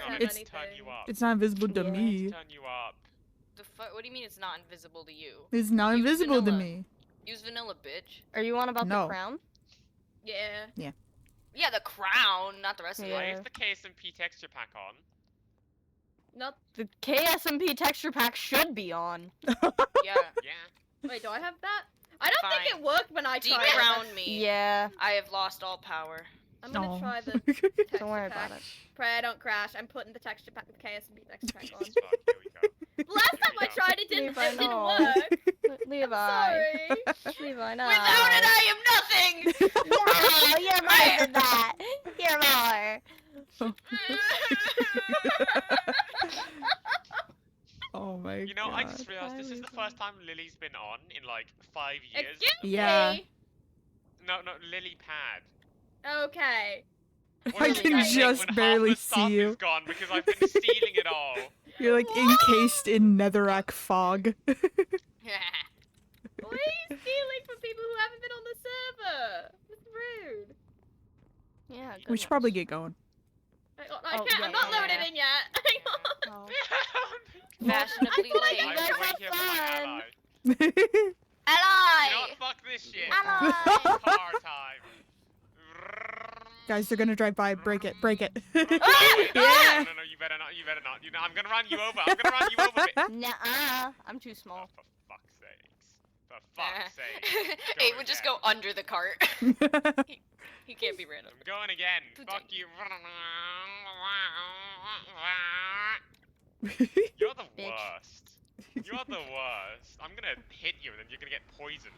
turn It's- anything. turn you up. It's not invisible to Yeah. me. Turn you up. What do you mean it's not invisible to you? It's not Use invisible to vanilla. me. Use vanilla, bitch. Are you on about No. the crown? Yeah. Yeah, the crown, not the rest of Yeah. Why it. is the KSMP texture pack on? Not. The KSMP texture pack should be on. Yeah. Yeah. Wait, do I have that? I don't think Fine. it worked when I tried it. Decrown me. Yeah. I have lost all power. I'm gonna No. try the texture Don't worry pack. about it. Pray I don't crash. I'm putting the texture pack, the KSMP texture pack on. Fuck, here we go. Last time I tried it didn't Levi, didn't no. work. Levi. Sorry. Levi, no. Without it, I am nothing! No, you're more than that. You're more. Oh my god. You know, I just realized this is the first time Lily's been on in like 5 years. Excuse Yeah. me. No, Lily Pad. Okay. What I do you can think just when barely half the stuff see you. is gone because I've been stealing it all. You're like encased in netherrack fog. Why are you stealing from people who haven't been on the server? It's rude. Yeah. We should probably get going. I Oh, can't. yeah, I'm not yeah, loaded yeah. in yet. Hang on. Oh. Fashionably I late. feel I like will guys wait here for my have ally. Ally! You know what? Fuck this shit. Ally. Car time. Guys, they're gonna drive by. Break it. Break it. No, Yeah. no, you better not. You better not. You know, I'm gonna run you over. I'm gonna run you over. Nuh-uh. I'm too Oh, small. for fuck's sakes. For fuck's sake. Eight would just go under the cart. He can't be random. I'm going again. Too Fuck tiny. you. You're the Bitch. worst. You're the worst. I'm gonna hit you and then you're gonna get poisoned.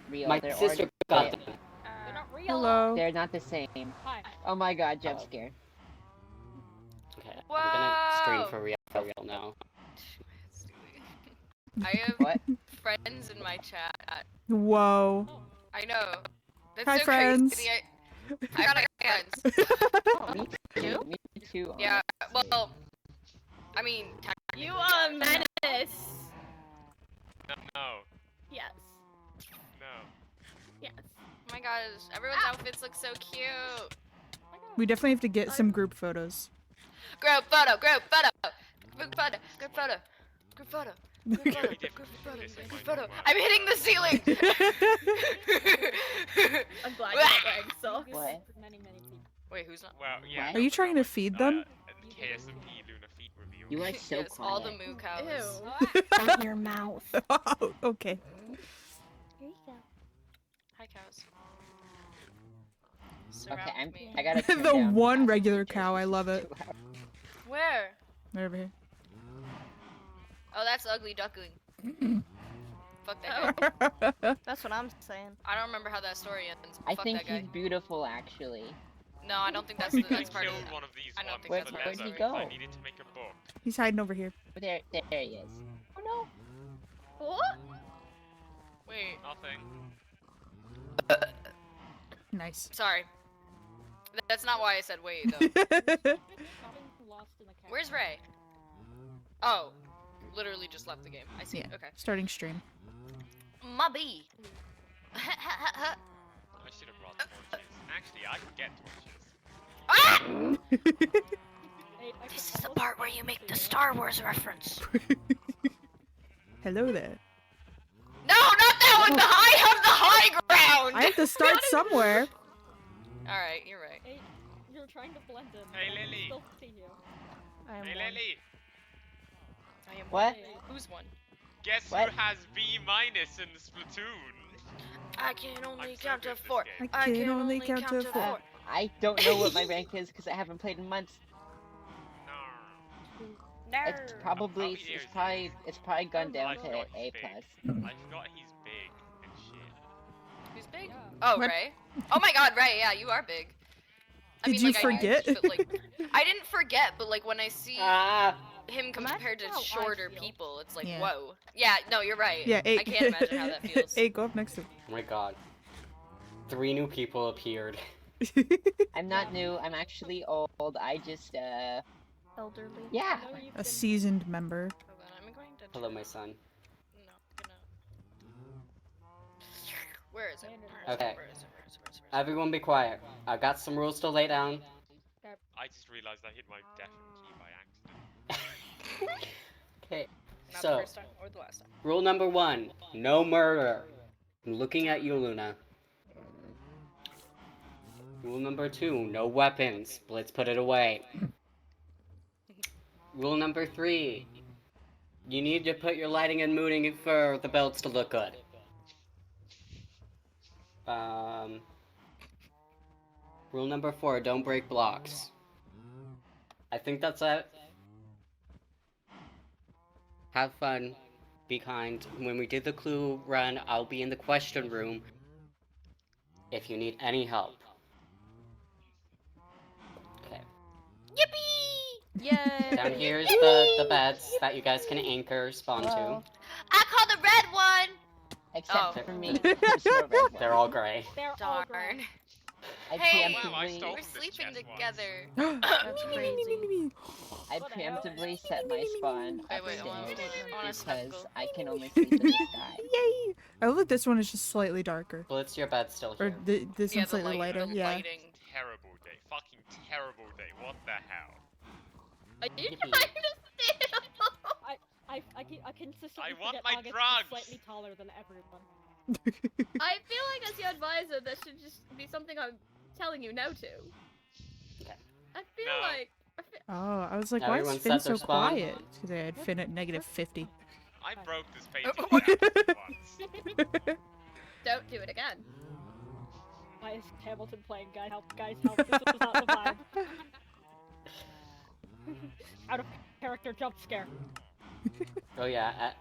Real. My They're sister already- got them. They're not real. Hello. They're not the same. Hi. Oh my god, jump Oh. scare. Okay, I'm gonna stream Whoa. for real now. I have What? friends in my chat. Whoa. I know. That's Hi, so friends. crazy. I got friends. Oh, me too. Me too. Yeah, well, I mean, You are a menace. No. Yes. No. Yes. oh my gosh, everyone's outfits look so cute. We definitely have to get some group photos. Group photo, group photo, group photo, group photo, group photo. Group photo, Very group different. photo, This is group my photo. new I'm hitting the ceiling! I'm glad you're not wearing socks. What? Wait, who's not? Well, yeah. Are you trying to feed them? KSMP Luna Feet review. You are so Yes, all the quiet. moo cows. Ew. Shut your mouth. Oh, okay. Here you go. Hi, cows. Okay, Surround me. I gotta turn The down one fast regular features. cow. I love it. Where? They're over here. Oh, that's ugly duckling. Fuck that Oh. guy. That's what I'm saying. I don't remember how that story ends. I Fuck think that guy. he's beautiful, actually. No, I don't think I that's think I that's part of killed it. one of these I don't ones think Where- that's for part of where'd it. he leather, go? I needed to make a book. He's hiding over here. There he is. Oh What? Wait, Nothing. Nice. sorry. That's not why I said wait though. Where's Ray? Oh, literally just left the game. I see. Yeah. Okay. Starting stream. My bee. I should have brought torches. Actually, I could get torches. Ah! This is the part where you make the Star Wars reference. Hello there. No, not that one. I have the high ground. I have to start somewhere. All right, you're right. Hey, you're trying to blend in. Hey, but I can Lily. still see you. I am Hey, one. Lily. I am What? one. Who's one? Guess What? who has B minus in Splatoon? I can only I'm so count good to at this 4. game. I can only count to 4. I don't know what my rank is because I haven't played in months. No. It's probably it's probably gone down I to forgot A he's big. plus. I forgot he's big and shit. Who's big? Yeah. Oh, What? Ray. Oh my God, Ray. Yeah, you are big. I Did mean, you like, forget? but, like, I didn't forget, but like when I see Ah! him compared to how I shorter feel. people, it's like, Yeah. whoa. Yeah, no, you're right. Yeah, I can't imagine how that feels. Hey, go up next to Oh my god. 3 new people appeared. him. I'm not new. I'm actually old. I just Elderly. yeah. I know you've A been- seasoned member. Hold on, I'm going to. Hello, my son. No, no. Where is it? Standard. Okay. Where is it? Where is it? Where is it? Where is it? Everyone be quiet. I got some rules to lay down. I just realized I hit my deafened key by accident. Okay, Not the so, first time or the last time. rule number 1, no murder. I'm looking at you, Luna. Rule number 2, no weapons. Let's put it away. Rule number 3, you need to put your lighting and mooning for the belts to look good. Rule number 4, don't break blocks. I think that's it. Have fun. Be kind. When we do the clue run, I'll be in the question room if you need any help. Okay. Yippee! Yay! Down here is the beds that you guys can anchor spawn to. Hello. I call the red one! Except Oh. for me, there's no red one. They're all gray. They're all Darn. grown. I Hey, Wow, I preemptively, stole We're this sleeping chest once. together. That's crazy. I preemptively set my spawn Wait, I wanna upstairs snuggle. because I can only sleep in the sky. Yay! I love this one is just slightly darker. Well, it's your bed still Or here. this Yeah, one's the slightly light, lighter. the Yeah. lighting. Terrible day. Fucking terrible day. What the hell? Are you Yippee. trying to steal? I consistently I want forget my August is drugs. slightly taller than everyone. I feel like as your advisor, that should just be something I'm telling you no to. Okay. I feel No. like... Oh, I was like, why is Everyone Finn set their so spawn? quiet? Because I had Finn at -50. I broke this painting once. Don't do it again. Why is Hamilton playing? Guys, help! Guys, help! This is not the vibe. Out of character jump scare. Oh yeah,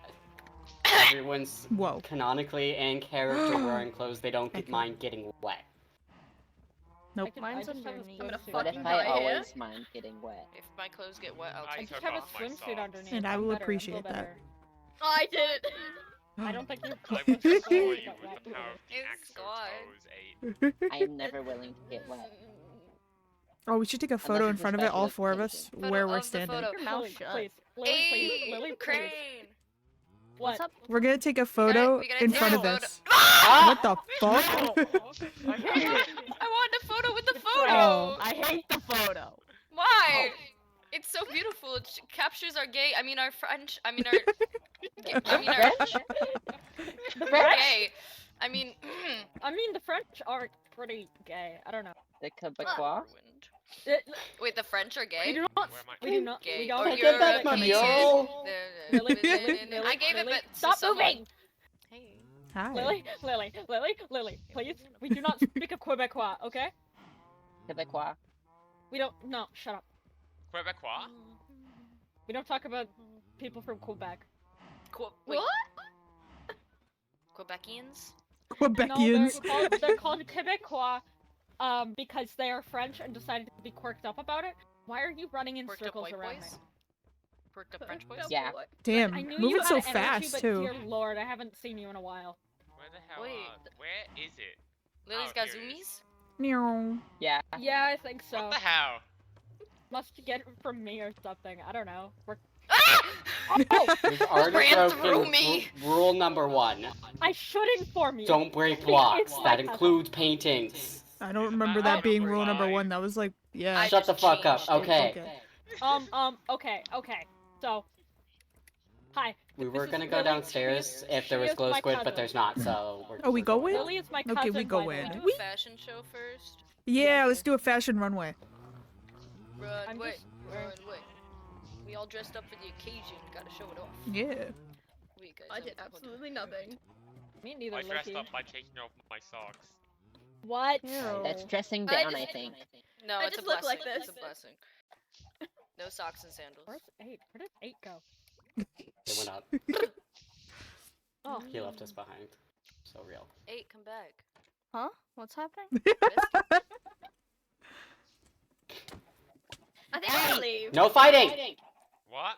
everyone's Whoa. canonically in character wearing clothes they don't Okay. mind getting wet. Nope. Mine's Mine's underneath. I'm gonna What if fucking I die always mind getting wet? If my clothes get wet, I'll I I take just took have a off my swimsuit socks. underneath. And I I'm will better, I feel appreciate that. better. I did it. I don't think you're I will supposed to destroy get you wet. with the power of the It's Axotose 8. I am never willing to get wet. Oh, we should take a photo in it's a front of it, all special 4 of us, Photo where of we're the standing. photo. Your mouth Lily, shut. please. Lily, please. Hey, Lily, please. crane! What? What's up? We're gonna take a photo we gotta in take front a of photo. this. Ah! What the fuck? I want a photo with the It's photo! Oh. I hate the photo. Why? It's so beautiful. It captures our gay. I mean, our French. I mean, our. I mean, our. The We're French? gay. I mean. I mean, the French are pretty gay. I don't know. The Quebecois? Wait, the French are We gay? do not. Where am I? We do not. Gay. We don't. Or Take you're it back, a my Canadian. mule. Lily, Lily, I gave it Lily, back to stop someone. moving! Hey. Hi. Lily, please. We do not speak of Quebecois, okay? Quebecois. We don't. No, shut up. Quebecois? We don't talk about people from Quebec. Wait, What? Quebecians? No, Quebecians. they're called Quebecois, because they are French and decided to be quirked up about it. Why are you running in Worked up circles white around boys? me? Worked up French boys? Yeah. Damn, I knew moving you so had energy, fast but too. dear lord, I haven't seen you in a while. Where the hell Wait. where is it? Lily's Oh, got here it is. zoomies? Meow. Yeah. Yeah, I think so. What the hell? Must get it from me or something. I don't know. We're... Ah! Oh, We've already Ran broken through me. rule number 1. I should inform you. Don't break It's blocks. my That cousin. includes paintings. I don't remember I that don't being know rule number why. 1. That was like, yeah. I Shut the just fuck up. changed it. Okay. Okay. So, hi. We this were is gonna go Lily. downstairs if there she was is glow my squid, but cousin. there's not, so we're Oh, we we're go going in? Lily is my Okay, cousin. we go by the in. way. Do a fashion show first? Yeah, let's do a fashion runway. I'm Runway, just- runway. We all dressed up for the occasion. Gotta show it off. Yeah. We guys I have did fun. absolutely nothing. Me neither, I dressed Loki. up by taking off my socks. What? That's dressing I down, I just- think. No, I it's a just look blessing. like It's a this. blessing. No socks and sandals. Where's 8? Where did 8 go? It went up. Oh. He left us behind. So real. 8, come back. Huh? What's happening? I think I'll leave. No fighting! What?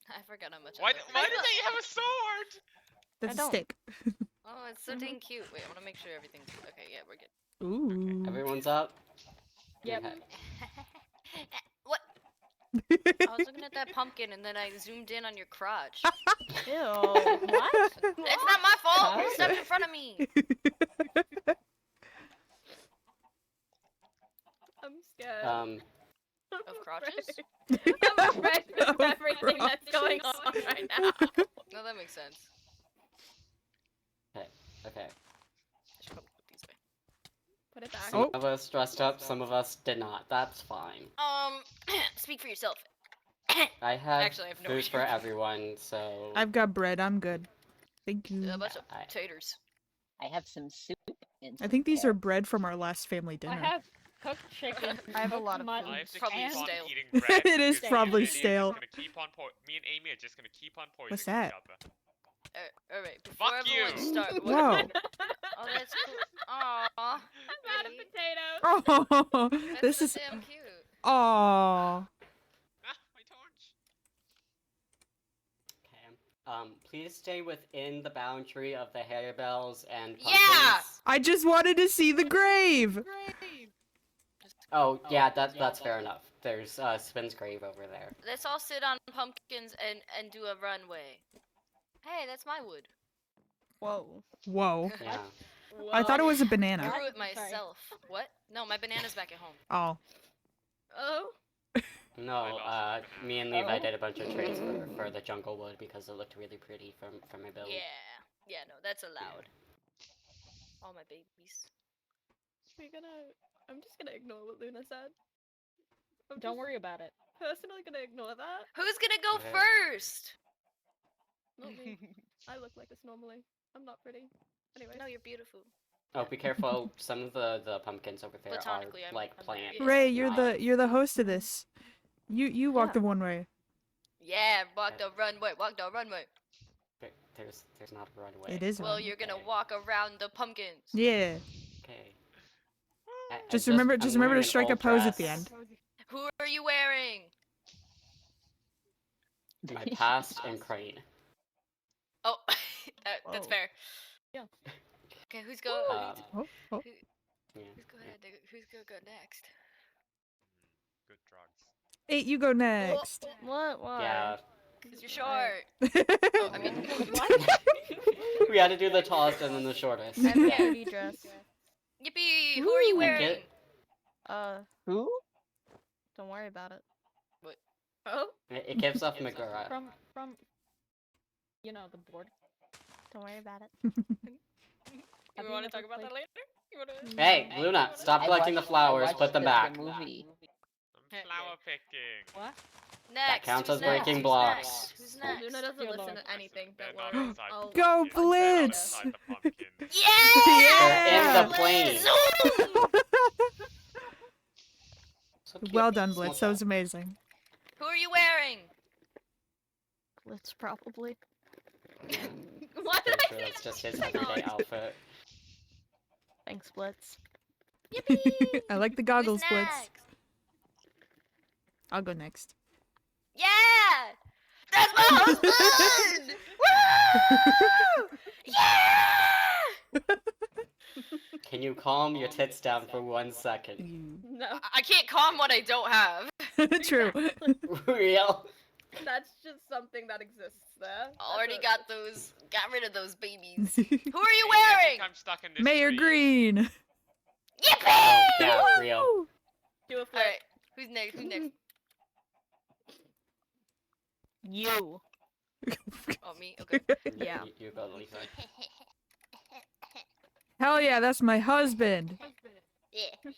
I forgot how much Why, I love why it. did they have a sword? That's a don't. stick. Oh, it's so dang cute. Wait, I want to make sure everything's okay. Yeah, we're good. Ooh. Everyone's up? Yep. Okay. What? I was looking at that pumpkin and then I zoomed in on your crotch. Ew. What? It's not my fault. Huh? You stepped in front of me. scared. Of crotches? I'm afraid of Of everything that's going on crotches. right now. No, that makes sense. Okay. I should probably put these away. Put it back. Some Oh. of us dressed up, some of us did not. That's fine. Speak for yourself. I have Actually, I have no food idea. for everyone, so... I've got bread. I'm good. Thank you. A bunch of I- taters. I have some soup. And I some think these are carrots. bread from our last family dinner. I have cooked chicken. I have a cooked lot of mutton, I have to Probably keep and on stale. eating bread. It is because probably me and Amy are just stale. gonna keep on me and Amy are just gonna keep on poisoning What's that? each other. Alright, before Fuck everyone you. start. Whoa. Oh, that's cool. Aww. I'm out of potatoes. Oh, That's this so is. damn cute. Oh. Ah, my torch. Okay. Please stay within the boundary of the harebells and pumpkins. Yeah! I just wanted to see the grave. Oh, yeah, that's fair enough. There's, Spin's grave over there. Let's all sit on pumpkins and do a runway. Hey, that's my wood. Whoa. Whoa. Yeah. I thought it was a I banana. grew it Sorry. myself. What? No, my banana's back at home. Oh. Oh. No, lost the me and Levi Oh. did a bunch of trades for the jungle wood because it looked really pretty from my build. Yeah. Yeah, no, that's allowed. All my babies. I'm just gonna ignore what Luna said. I'm Don't just worry about it. personally gonna ignore that. Who's gonna go Okay. first? Not me. I look like this normally. I'm not pretty. Anyway. No, you're beautiful. Oh, be careful. Some of the pumpkins over there are Platonically, I'm- like I'm plants. very- Ray, not- you're the host of this. You walk Yeah. the one way. Yeah, walk the runway, walk the runway. There's not a runway. It is Well, one. you're gonna Okay. walk around the pumpkins. Yeah. Okay. Just remember to wearing an strike a old pose at the dress. end. Who are you wearing? My past and Crane. Oh, that's Whoa. fair. Yeah. Okay, who's go? Um, Oh, oh. yeah. Who's go ahead? Who's gonna go next? Good drugs. 8, you go next. What? Why? Yeah. Cause you're short. I mean, We had to do the tallest and then the shortest. I have a pretty dress. Yippee! Who are you Ooh. wearing? Get- Who? Don't worry about it. Oh. It gives off Megura. From you know, the board. Don't worry about it. You want to talk about that later? You wanna... Hey, Luna, stop I collecting the watched- I flowers. watched Put them the back. movie. I'm flower picking. What? Next. counts who's as breaking next? blocks. Next? Who's next? Luna doesn't Dear listen Lord. to anything. They're Don't not worry. inside I'll- the Go, pumpkin. They're not Blitz! inside the pumpkin. Yeah! They're in the Let's plane. zoom! So cute. Well done, Small Blitz. That was town. amazing. Who are you wearing? Blitz probably. Why did Pretty I sure say that's that? just his everyday outfit. Thanks, Blitz. Yippee! I like the Who's goggles, Blitz. next? I'll go next. Yeah! That's my husband! Woo! Yeah! Can you calm your tits down for 1 second? No, I can't calm what I don't have. True. Real? that's just something that exists there. Already That's got rid of those babies. Mayor Who are you Amy, I wearing? think I'm stuck in this tree. Green. Yippee! Oh, yeah, real. Woo! Do a flip. Alright, who's next? Who's next? You. Oh, me? Okay. Yeah. You go, Lisa. Hell yeah, that's my husband. Yeah.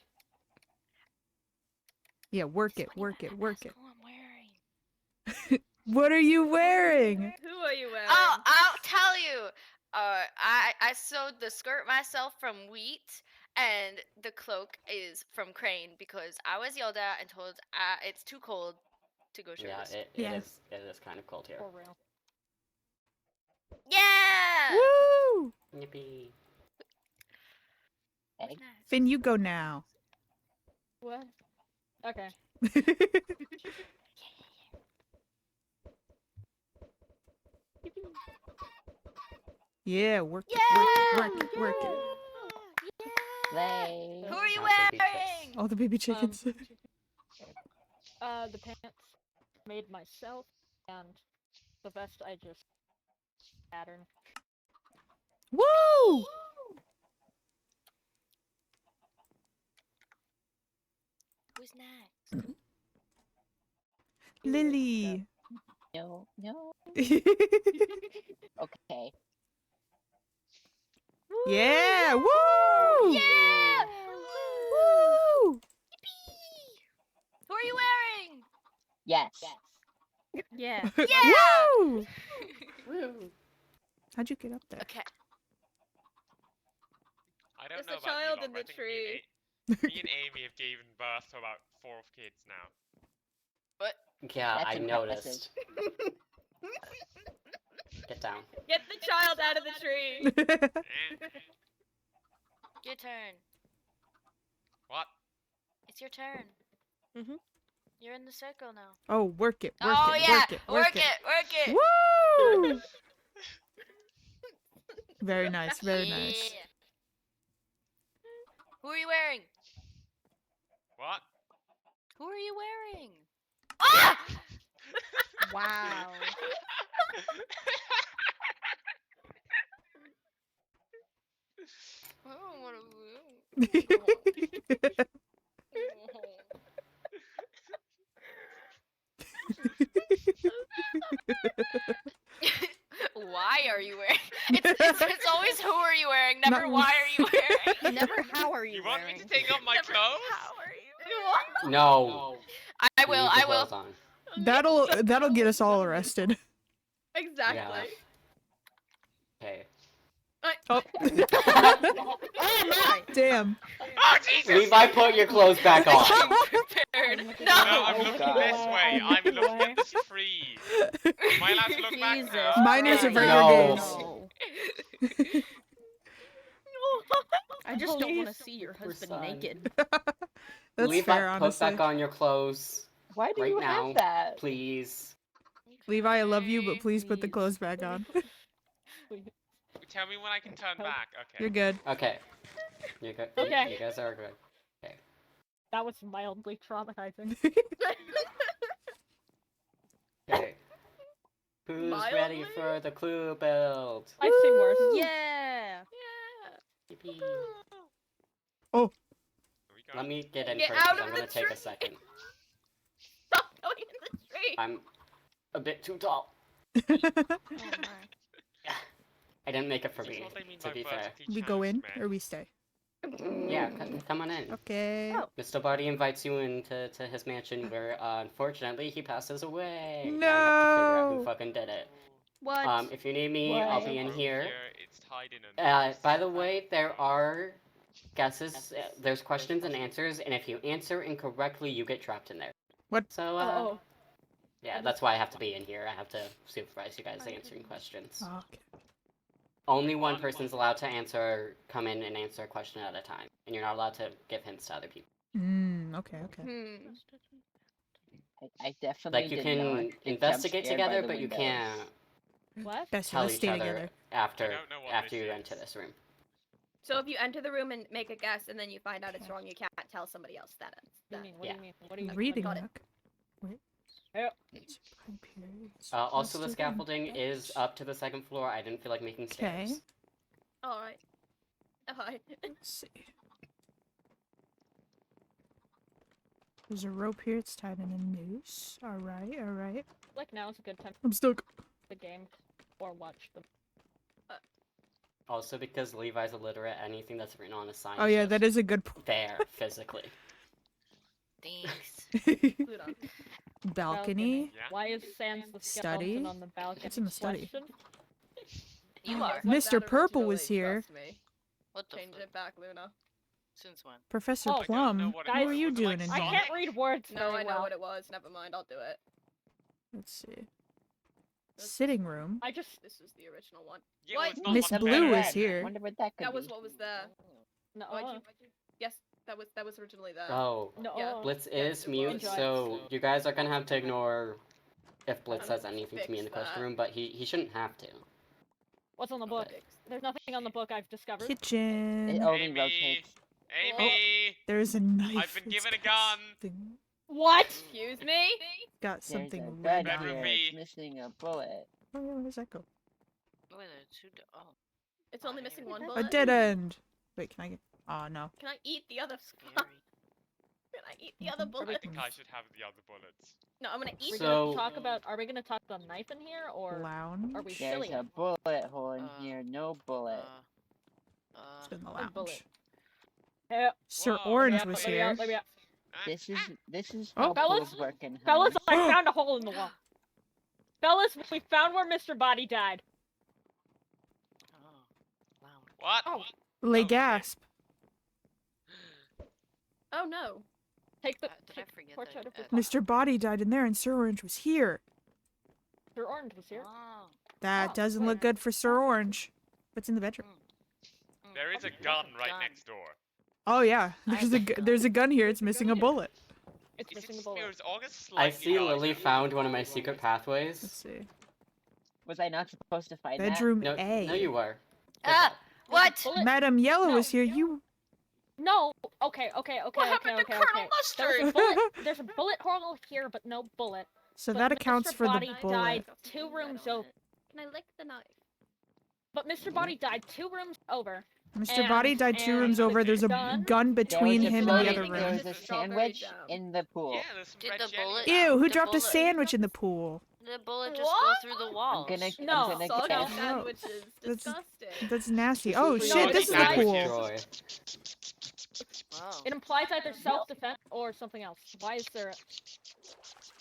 Yeah, work it, work it, work it. Who I'm wearing. What are you wearing? Who are you wearing? Oh, I'll tell you. I sewed the skirt myself from wheat, and the cloak is from Crane because I was yelled at and told it's too cold to go Yeah, shirtless. it is kind of cold here. For real. Yeah! Woo! Yippee. Egg? Finn, you go now. What? Okay. Yeah, work it, Yeah! work it, work it. Slay. Who are you Not baby chicks. wearing? All the baby chickens. The pants made myself, and the vest I just patterned. Woo! Who's next? Lily. No, no. Okay. Yeah. Woo! Yeah! Woo! Who are you wearing? Yes. Yeah. Yeah! Woo! Woo. How'd you get up there? Okay. I don't There's know a about you child lot, in but I the think me and Amy have given birth to about 4 kids now. What? Yeah, That's I impressive. noticed. Get down. Get the child out of the tree. Eh. Your turn. What? It's your turn. Mhm. You're in the circle now. Oh, work it. Work Oh it. yeah! Work it. Work it! Work it! Woo! Very nice. Very nice. Yeah. Who are you wearing? What? Who are you wearing? Ah! Wow. I don't want to. Why are you wearing? It's always who are you wearing, never Not- why are you wearing. Never how are you You want wearing? me to take off my Never, clothes? How are you? No. I You will. leave the I will. clothes on. That'll get us all arrested. Exactly. Yeah. Okay. Oh. Oh my! Damn. Oh Jesus! Levi, put your clothes back on. Prepared. No, No. I'm Oh, looking God. this way. Oh, I'm looking boy. at this tree. Am I allowed to look back Jesus now? Minors Christ. avert No. your gaze. No. I just don't want to see your Poor husband son. naked. That's Levi, fair, put honestly. back on your clothes. Why do Right you now. have that? Please. Levi, I love you, but Okay. please put the Please. clothes back on. Tell me when I can turn back. Okay. You're good. Okay. You're good. Okay. You guys are good. That was mildly traumatizing. Okay. Who's ready Mildly? for the clue build? I've seen worse. Woo! Yeah. Yippee. Oh. Here we go. Let me get in Get first, out 'cause of I'm the gonna take a tree. second. Stop going in the tree. I'm a bit too tall. Oh my. I didn't make it for That's me, what they mean to by be fair. vertically We go in challenged, or man. we stay? Yeah, come on in. Okay. Oh. Mr. Buddy invites you into his mansion where, unfortunately, he passes away. No. Now you have to figure out who fucking did it. What? If you need me, I'll be in Rope here. It's tied in a noose. By the way, there are guesses, there's questions and answers, and if you answer incorrectly, you get trapped in there. What? So, Oh. yeah, that's why I have to be in here. I have to supervise you guys answering questions. Oh, okay. Only one person's allowed to come in and answer a question at a time, and you're not allowed to give hints to other people. Okay. I definitely Like, you did not can get jump investigate scared by together, the but you windows. can't What? Best tell let's each stay other together. after I don't know what you this enter is. this room. So if you enter the room and make a guess and then you find out it's wrong, you can't tell somebody else that it's What do you that. mean? What do Yeah. you mean? What do you mean? Reading got it. book. Wait. Yeah. Time periods. Also, the Listed in scaffolding is books. up to the second floor. I didn't feel like making stairs. Okay. Alright. Alright. Let's see. There's a rope here. It's tied in a noose. Alright. Like now is a good time I'm stuck. to game or watch them. Also, because Levi's illiterate, anything that's written on a sign Oh yeah, is that just is a good point. there physically. Thanks. Luna. Balcony. Yeah? Why is Sans the Study? skeleton on the balcony? What's in the study? Question? You are. What's Mr. that Purple was originally? here. Trust me. What the Change fuck? it back, Luna. Since when? Professor Oh, I don't know Plum. what What it were is. you Was it like doing in I here? can't read words No, very I know well. what it was. Never mind, I'll do it. Let's see. Sitting room. I just This was the original one. Yeah, well, What? it's not Miss much Blue better. is here. Wonder what that could That was be. what was there. no. Why'd you? Yes, that was originally there. Oh, No. Yeah. Blitz Yeah, is it mute, was. so you guys are gonna have to ignore if Blitz I'll says anything to me in the fix question that. room, but he shouldn't have to. What's on the book? Fix. There's nothing on the book I've discovered. It Kitchen. only Amy. rotates. Amy! There's a knife. I've been It's given a got gun. something- What? Excuse me? Got There's something a red gun on Better it. here. be. It's missing a bullet. Oh yeah, where does that go? Wait, two. Oh. It's only missing one A bullet. dead end. Wait, can I get? Oh no. Can I eat the other? Scary. Can I eat the other I bullets? think I should have the other bullets. No, I'm gonna Are eat we them. gonna So- talk about? Are we gonna talk about knife in here, or Lounge. are we There's silly? a bullet hole in here. No bullet. It's in the One bullet. lounge. Yeah. Sir Whoa, Orange yeah, was let me here. out, let me out. This is Oh. how Fellas? pools work in Fellas, homes. I found a hole in the wall. Fellas, we found where Mr. Body died. What? Oh. Les Oh, gasp. Oh no. Take the Did I forget torch that? out of his Mr. Body died in there and Sir Orange was here. Sir Orange was here. That Oh, doesn't wait. look good for Sir Orange. What's in the bedroom? There is a gun right next door. Oh yeah, there's a gun here. It's missing a bullet. It's Is missing a it, bullet. is August I slightly see larger? Lily found one of my secret Let's pathways. see. Was I not supposed to find Bedroom No, A. no, you were. Ah! What? Bullet? Madam Yellow No. was here. You. No. Okay. What happened to Colonel There's a Mustard? bullet. There's a bullet hole here, but no bullet. So But that Mr. accounts for the Body bullet. died 2 rooms over. Can I lick the knife? But Mr. Body died 2 rooms over. Mr. Body died 2 and rooms the over. There's a gun- gun There between was a him and the floating- other There room. was a Strawberry sandwich jam. in the pool. Yeah, there's some Did red the jelly. bullet- Ew, who The dropped a bullet- sandwich in the pool? The bullet just What? go through the walls. I'm gonna No. get Soggy No. sandwiches. That's- Disgusting. That's nasty. Oh No, shit, this is the sandwiches. pool. Joy. Wow. It implies either self-defense or something else. Why is there?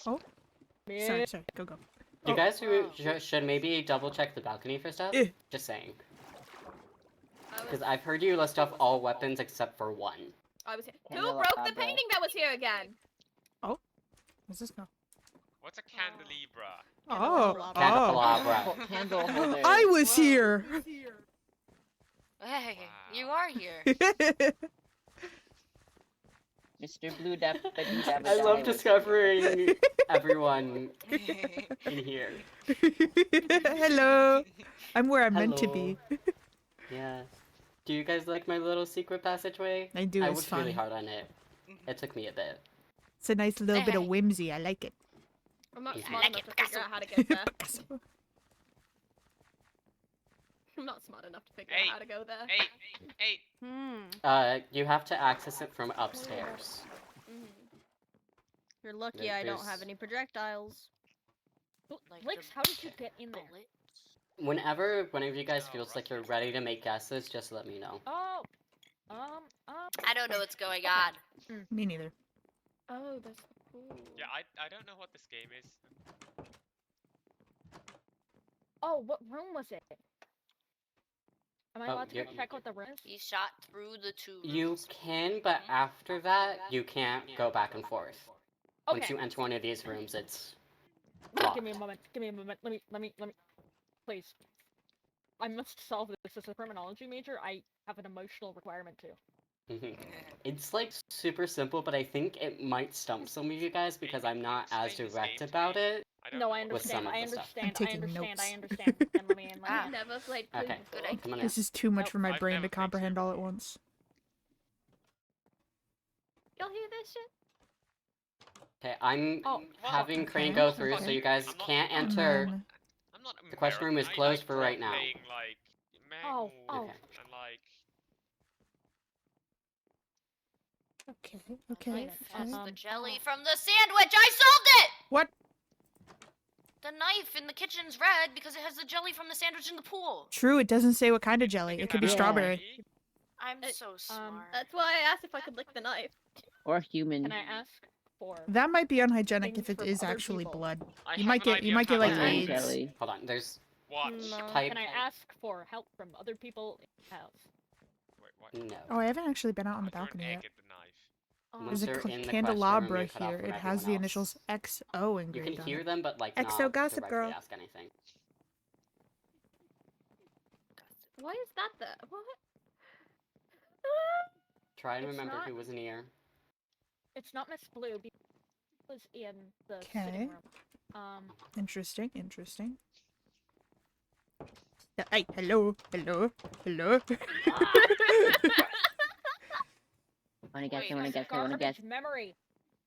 Oh. Yeah. Sorry, go. You Oh. guys should maybe double check the balcony for stuff. Eh. Just saying. I Because was, I've heard you list off all weapons except for one. I was here. Who Candelabra. broke the painting that was here again? What's this now? What's a candelabra? Oh. Candelabra. Candle holder. I was Whoa. here. Hey, Wow. you are here. Mr. Blue Dap. I love discovering everyone in here. Hello. I'm where I'm meant to be. Yeah. Do you guys like my little secret passageway? I do. I It's worked fun. really hard on it. It took me a bit. It's a nice little bit of whimsy. I like it. I'm not I smart like enough it, to figure out how to get there. Picasso. I'm not smart enough to figure Hey. out how to go there. Hey, You have to access it from upstairs. Mhm. You're lucky There- I don't there's- have any projectiles. Like Lix, the how did you get in there? bullet. Whenever one of you guys feels like you're ready to make guesses, just let me know. Oh. I don't know what's going on. Me neither. Oh, that's cool. yeah, I don't know what this game is. Oh, what room was it? Am I Oh, allowed to you're- go check what the room is? He shot through the 2 rooms. You can, but after that, you can't go back and forth. Once Okay. you enter one of these rooms, it's Give me a locked. moment. Give me a moment. Let me. Please. I must solve this as a criminology major. I have an emotional requirement too. Mhm. It's like super simple, but I think it might stump some of you guys because I'm not as Explain this direct game to about me. it. I don't No, know I what With some understand. of I the stuff. I'm understand. I taking understand. I notes. understand. And let me in. Let me I've in. never played Okay, Clue Good before. come on This in. is too much Nope. for my I've brain never to played comprehend Clue all at before. once. Y'all hear this shit? Okay, I'm Oh, having Crane okay, go through, so okay. you guys I'm not- can't I'm enter. Mm, I'm not The question room is American. closed I for grew right up now. Playing, like, Oh, Mangle oh. and like Okay. That's the Um, jelly from the sandwich. I solved it. What? The knife in the kitchen's red because it has the jelly from the sandwich in the pool. True. It doesn't say what kind of jelly. thinking It could be that strawberry. me. I'm so smart. That's why I asked if I could lick the knife. Or human. Can I ask for? That might be unhygienic if Things it from is other actually people. blood. I You have might an get idea like how to Lemon AIDS. jelly. Hold on, there's Watch. No. type. Can I ask for help from other people in the house? Wait, what? No. Oh, I haven't actually been out on the I threw an balcony egg yet. at the knife. Um, Once There's a they're in the candelabra question room, you're cut off here. from It has the everyone initials else. XO You engraved can on hear it. them, but like XO not Gossip directly Girl. ask anything. Why is that there? What? Try and It's remember not- who was near. It's not Miss Blue. Because it was in the Okay. sitting room. Interesting. Hey, hello. Wanna guess, Wait, I wanna has guess, I wanna Garbage guess. memory.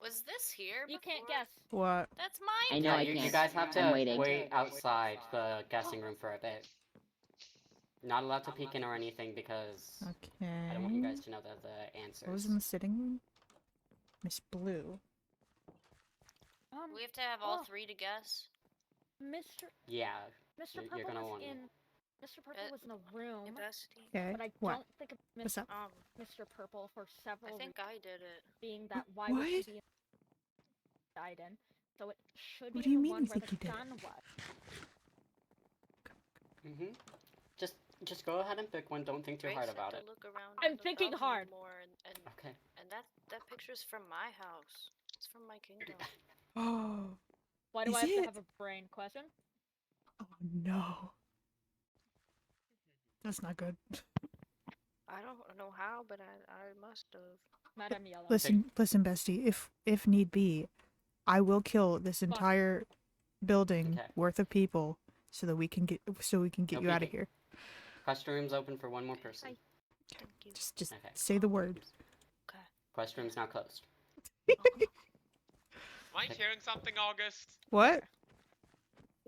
Was this here? You can't before? guess. What? That's mine. I know Yeah, I you can't. guys have to I'm waiting. wait outside the guessing room for a bit. Not allowed to peek in or anything because I don't want you Okay. guys to know the answers. What was in the sitting room? Miss Blue. We have to have all oh. 3 to guess. Mr. Yeah. Mr. You're Purple gonna was want- in. Mr. Purple was in a room, Bestie. Okay. but I What? don't think of What's up? Mr. Purple for several I think I did it. being that why would she What? be in died in? So it should What be do you the mean one you where think the you did it? sun was. Mhm. Just go ahead and pick one. Don't think too Grace hard had about to it. look around I'm the thinking Talmud hard. more, Okay. and that picture's from my house. It's from my kingdom. Oh. Why do Is I have to it? have a brain question? Oh no. That's not good. I don't know how, but I must have. Madame Yellow. Listen, bestie. If need be, I will kill this Fine. entire building Okay. worth of people so that we can get No you out of peeking. here. Question room's open for one more person. Thank you. Just Okay. say the word. Okay. Question room's now closed. Am I hearing something, August? What?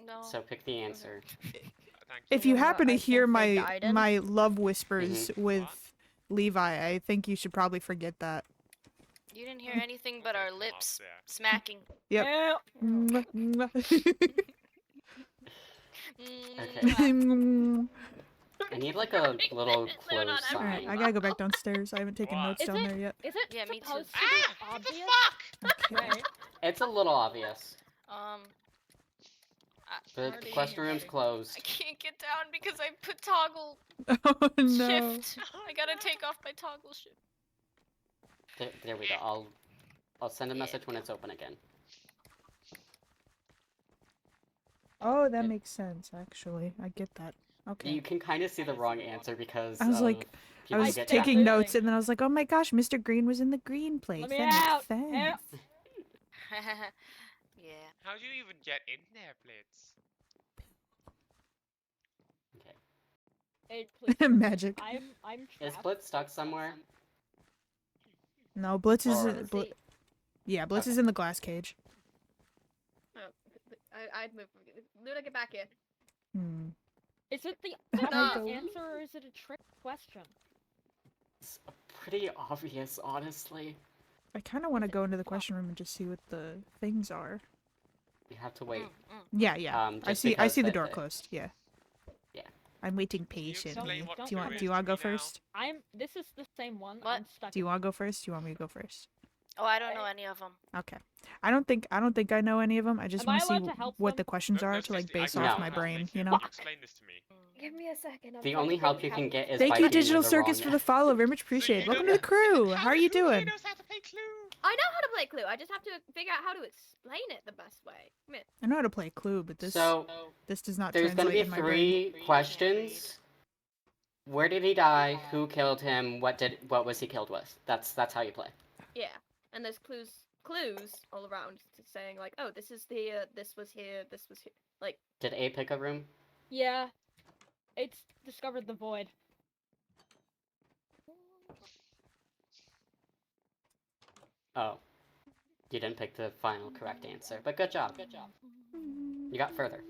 No. So pick the answer. Thank you. If you Someone happen to I think hear they my died in? my love whispers with What? Levi, I think you should probably forget that. You didn't hear anything but Okay, our come up lips there. smacking. Yep. Ew. Mwah, mwah. Mm, I need like a little They're close not sign. Alright, I gotta go back downstairs. I haven't taken What? notes Is down it- there yet. Is it Yeah, me too. supposed to Ah! be What the obvious? fuck? Okay. Right. It's a little obvious. The Already question here, room's buddy. closed. I can't get down because I put toggle Oh no. shift. I gotta take off my toggle shift. There we go. I'll send a Yeah. message when it's open again. Oh, that makes sense, actually. I get that. Okay. You can kind of see the wrong answer because I was of like, I people was get taking down. notes and then I was like, oh my gosh, Mr. Green was in the green place. Let me That out. makes sense. Help. Yeah. How do you even get in there, Blitz? Okay. Hey, please. Magic. I'm Is trapped. Blitz stuck somewhere? No, Blitz is Or- in, Let's see. yeah, Blitz is Okay. in the glass cage. Oh, I'd move. Luna, get back here. Hmm. Is it the No. obvious answer or is it a trick question? It's pretty obvious, honestly. I kind of want to go into the question room and just see what the things are. You have to wait. Yeah, yeah. I Just see because the that door the- closed. Yeah. Yeah. I'm waiting Can you patiently. explain what Don't Do you clue want is do you to want to go me now? first? This is the same one. What? I'm stuck. Do you want to go first? Do you want me to go first? Oh, I don't know any of them. Okay. I don't think I know any of them. I just Am I want to see allowed to help what them? the questions No, are no, to like seriously, I base don't off know. my No, brain, thank you you. know? Explain this to me. Give me a second. I'm The trying only to help think you can how- get is Thank by you, being Digital the Circus, wrong for the follow. Very much So appreciate it. you Welcome don't- to the crew. How are you Who doing? knows how to play Clue? I know how to play Clue. I just have to figure out how to explain it the best way. Come here. I know how to play Clue, but this So does not there's gonna translate be in my brain. 3 questions. Where did he die? Who killed him? What was he killed with? That's how you play. Yeah, and there's clues all around saying like, oh, this is here, this was here, this was here. Like, Did A pick a room? Yeah. It's discovered the void. Oh. You didn't pick the final correct answer, but good job. You got further.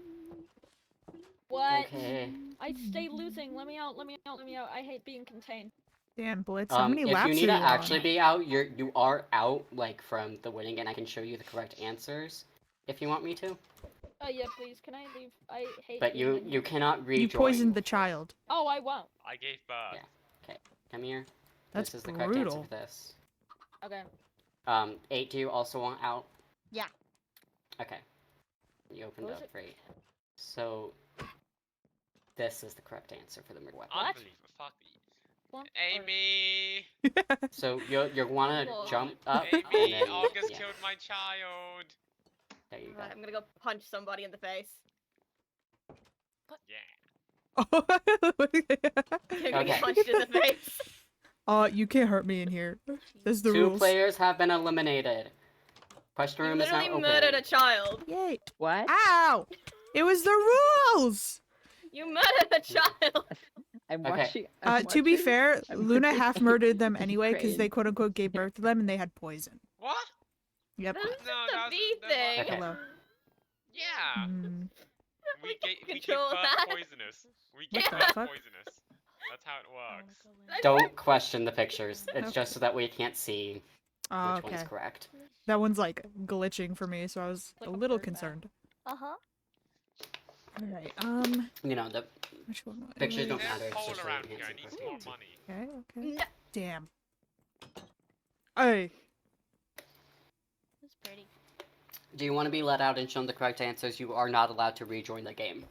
What? Okay. I stay losing. Let me out. Let me out. Let me out. I hate being contained. Damn, Blitz, how many If laps you are need you to on? actually be out, you are out like from the winning, and I can show you the correct answers if you want me to. Oh yeah, please. Can I leave? I hate. But being in you here. cannot rejoin. You poisoned the child. Oh, I won't. I gave birth. Yeah. Come here. That's This is the correct answer brutal. for this. Okay. 8, do you also want out? Yeah. Okay. You opened What was up it? for 8. So, this is the correct answer for the murder weapon. Unbelievable. Fuck me. One, Amy! So, you'll want Whoa. to jump up, Amy! and then, August yeah, killed my child! there you go. right, I'm gonna go punch somebody in the face. Yeah. You're gonna Okay. get punched in the face. You can't hurt me in here. There's the 2 rules. players have been eliminated. Question You room is now literally open. murdered a child. Yay. What? Ow! It was the rules! You murdered a child. I'm Okay. watching. I'm To be watching. fair, I'm Luna watching half murdered them anyway because they Crane. quote unquote gave birth to them and they had poison. What? Yep. This is No, the that was- bee that was- thing. Okay. Hello. Yeah! Mm, We can't give control birth that. poisonous. We What give the birth fuck? poisonous. That's how it works. Don't question the pictures. It's Okay. just so that we can't see. Oh, which okay. one's correct. That one's like glitching for me, so I was Like a a little bird bath. concerned. Uh-huh. Alright, You know, the which one? pictures don't There's matter, a it's hole just around really here. I enhancing need more protein. money. Okay, okay. No. Damn. Hey! That's pretty. Do you want to be let out and shown the correct answers? You are not allowed to rejoin the game.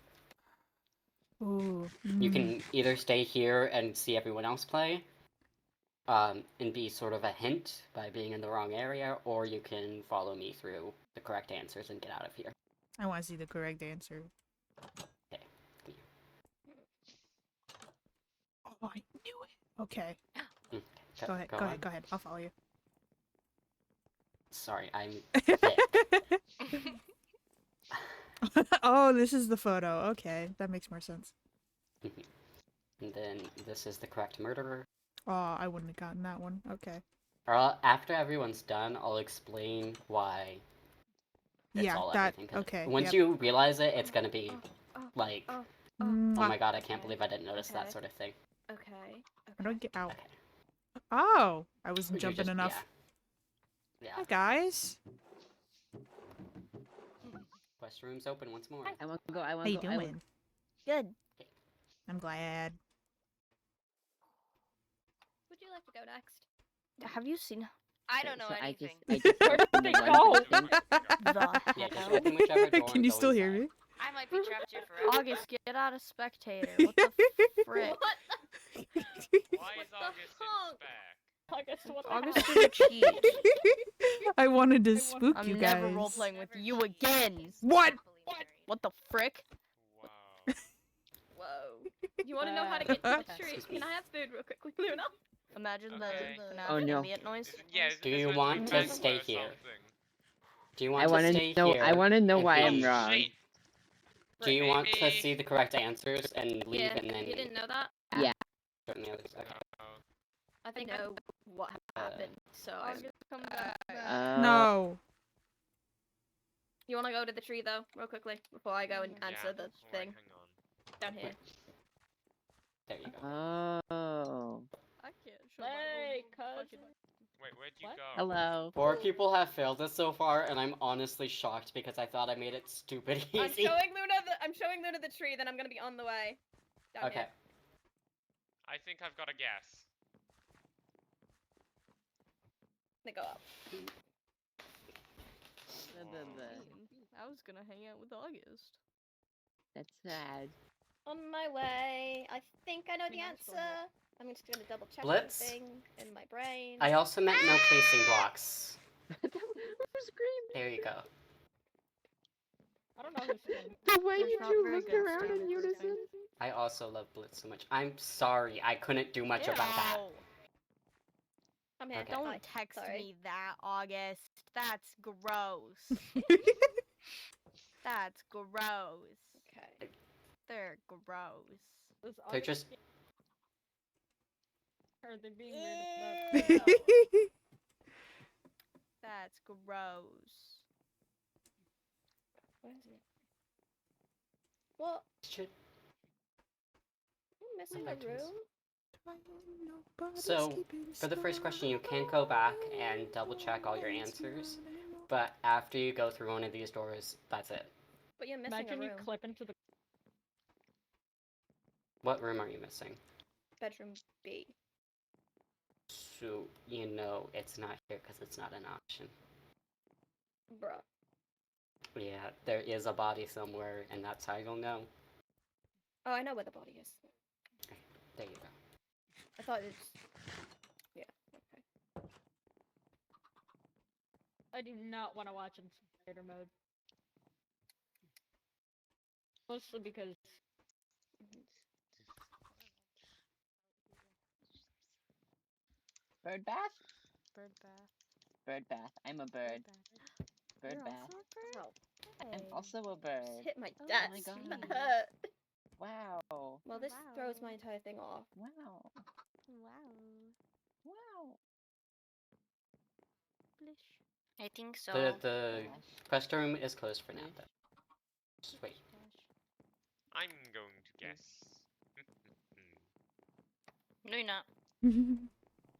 Ooh. You can either stay here and see everyone else play, and be sort of a hint by being in the wrong area, or you can follow me through the correct answers and get out of here. I want to see the correct answer. Okay. Oh, I knew it. Okay. Mm, Go ahead, go ahead, go ahead. I'll follow you. Sorry, I'm thick. Oh, this is the photo. Okay, that makes more sense. And then this is the correct murderer. Oh, I wouldn't have gotten that one. Okay. After everyone's done, I'll explain why it's Yeah, all that. everything. 'Cause Okay. once Yep. you realize it, it's gonna be like, oh Mwah. my god, I can't Okay. believe I didn't notice Okay. that sort of thing. Okay. How do I get out? Okay. Oh, I wasn't You're jumping just- enough. Yeah. Hi, guys. Quest room's open once more. I want to go. I How want you to go. I want- doing? Good. I'm glad. Would you like to go next? Have you seen I don't know so anything. I just Where did opened they the go? one thing. the Yeah, just hell? open whichever door. Can and you go still hear inside. me? I might be trapped here forever. August, get out of spectator. What the frick? What? Why is the August in honk? spec? August, what the August hell? did a cheat. I wanted to I want- spook I'm you never guys. role playing with you again. What? Happily What the frick? Wow. Whoa. You want to know how to get to the tree? Excuse me. Can I have food real quickly, Luna? Imagine Okay. the Oh, no. ambient noise. Do you meant want be to Bangor stay or here? something. Do you I want to want stay to know. here? I want to know and why be- I'm Oh, wrong. shit. Do you want to Maybe- see the correct answers and leave Yeah, and then you didn't know that? certain the others? Okay. No. I think I know what happened, so I... August, come back. No. You want to go to the tree, though, real quickly, before I go and answer Yeah, the right, thing hang on. down here? There you go. Oh. I can't show Hey, my cousin. Wait, where'd you What? go? Hello. 4 people have failed this so far, and I'm honestly shocked because I thought I made it stupid easy. I'm showing Luna the tree, then I'm gonna be on the way. Down Okay. here. I think I've got a guess. They go up. I was gonna hang out with August. That's sad. On my way. I think I know the Yeah, I'm still answer. I'm just gonna double check Blitz? everything in my brain. I also meant no placing blocks. Who's screaming? There you go. I don't know who's screaming. The way There's you not two very looked good around in standards, I unison. think. I also love Blitz so much. I'm sorry, I couldn't do much about that. Ew. I'm here. Okay. Don't Hi. text Sorry. me that, August. That's gross. That's gross. Okay. They're gross. Is They're August just Are they being weird about That's gross. Where is it? What? shit. I'm missing my a goodness. room? So, for the first question, you can go back and double check all your answers, but after you go through one of these doors, that's it. But you're missing Imagine a you room. clip into the What room are you missing? Bedroom B. So, you know it's not here because it's not an option. Bruh. Yeah, there is a body somewhere, and that's how you'll know. Oh, I know where the body is. There you go. I thought it was... Yeah, okay. I do not want to watch in spider mode. Mostly because Bird bath? Bird bath. Bird bath. I'm a bird. Bird You're bath. also a bird? Ow. I'm Hey. also a Just bird. hit my Oh desk. my God. That hurt. Wow. Well, this throws my Wow. entire thing off. Wow. Wow. Wow. Blish. I think so. The Gosh. quest room is closed for now, though. Just wait. Dash. I'm going to guess. No, you're not.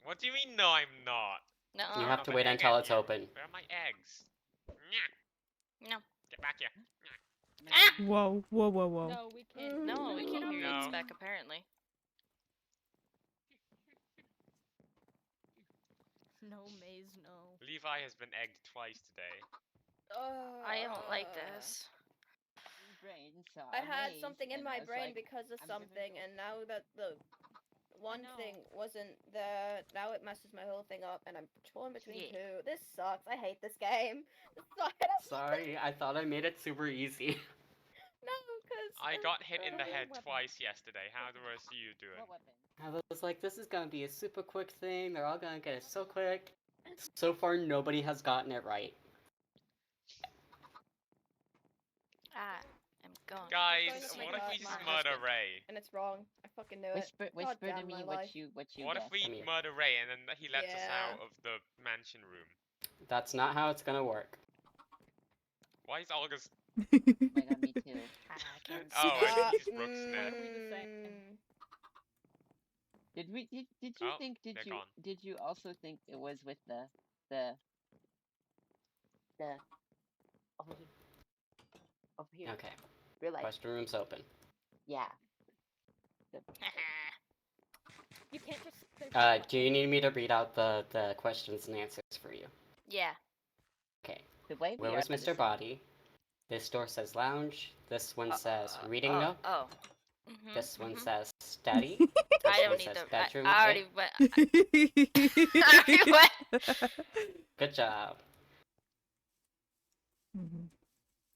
What do you mean, no, I'm not? No. You have to but wait egg until egg it's here. open. Where are my eggs? Nyah. No. Get back here. Whoa, whoa, whoa, whoa. No, we can't. No, we can't have No. eggs back apparently. No maze, no. Levi has been egged twice today. I don't like this. Brain saw I a had maze something in and my was brain like, because of I'm gonna something, go. and now that the one know. thing wasn't there, now it messes my whole thing up, and I'm torn between Yeah. two. This sucks. I hate this game. This sucks. I don't love Sorry, I thought I made it super easy. it. No, because I got hit in the Weapon. head twice yesterday. How the rest are you doing? What weapon? I was like, this is gonna be a super quick thing. They're all gonna get it so quick. So far, nobody has gotten it right. I am gone. Guys, Going to what my if we God, just my murder husband. Ray? and it's wrong. I fucking knew it. Whisper to damn me my what life. you What if guessed. we Come here. murder Ray and then he lets us Yeah. out of the mansion room? That's not how it's gonna work. Why is Olga's? Oh my god, me too. I can Oh, see I it. think he's Brooks What now. are we just saying? Did you Oh, think they're gone. did you also think it was with the over here? Okay, Realize, question room's open. yeah. You can't just. Do you need me to read out the questions and answers for you? Yeah. Okay. The way we Where are was for the Mr. same- Body? This door says lounge. This one says reading oh, nook. Oh. Mhm, This one mhm. says study. I This don't one need says the. bedroom. I already Okay. went. I already went. Good job. Mhm.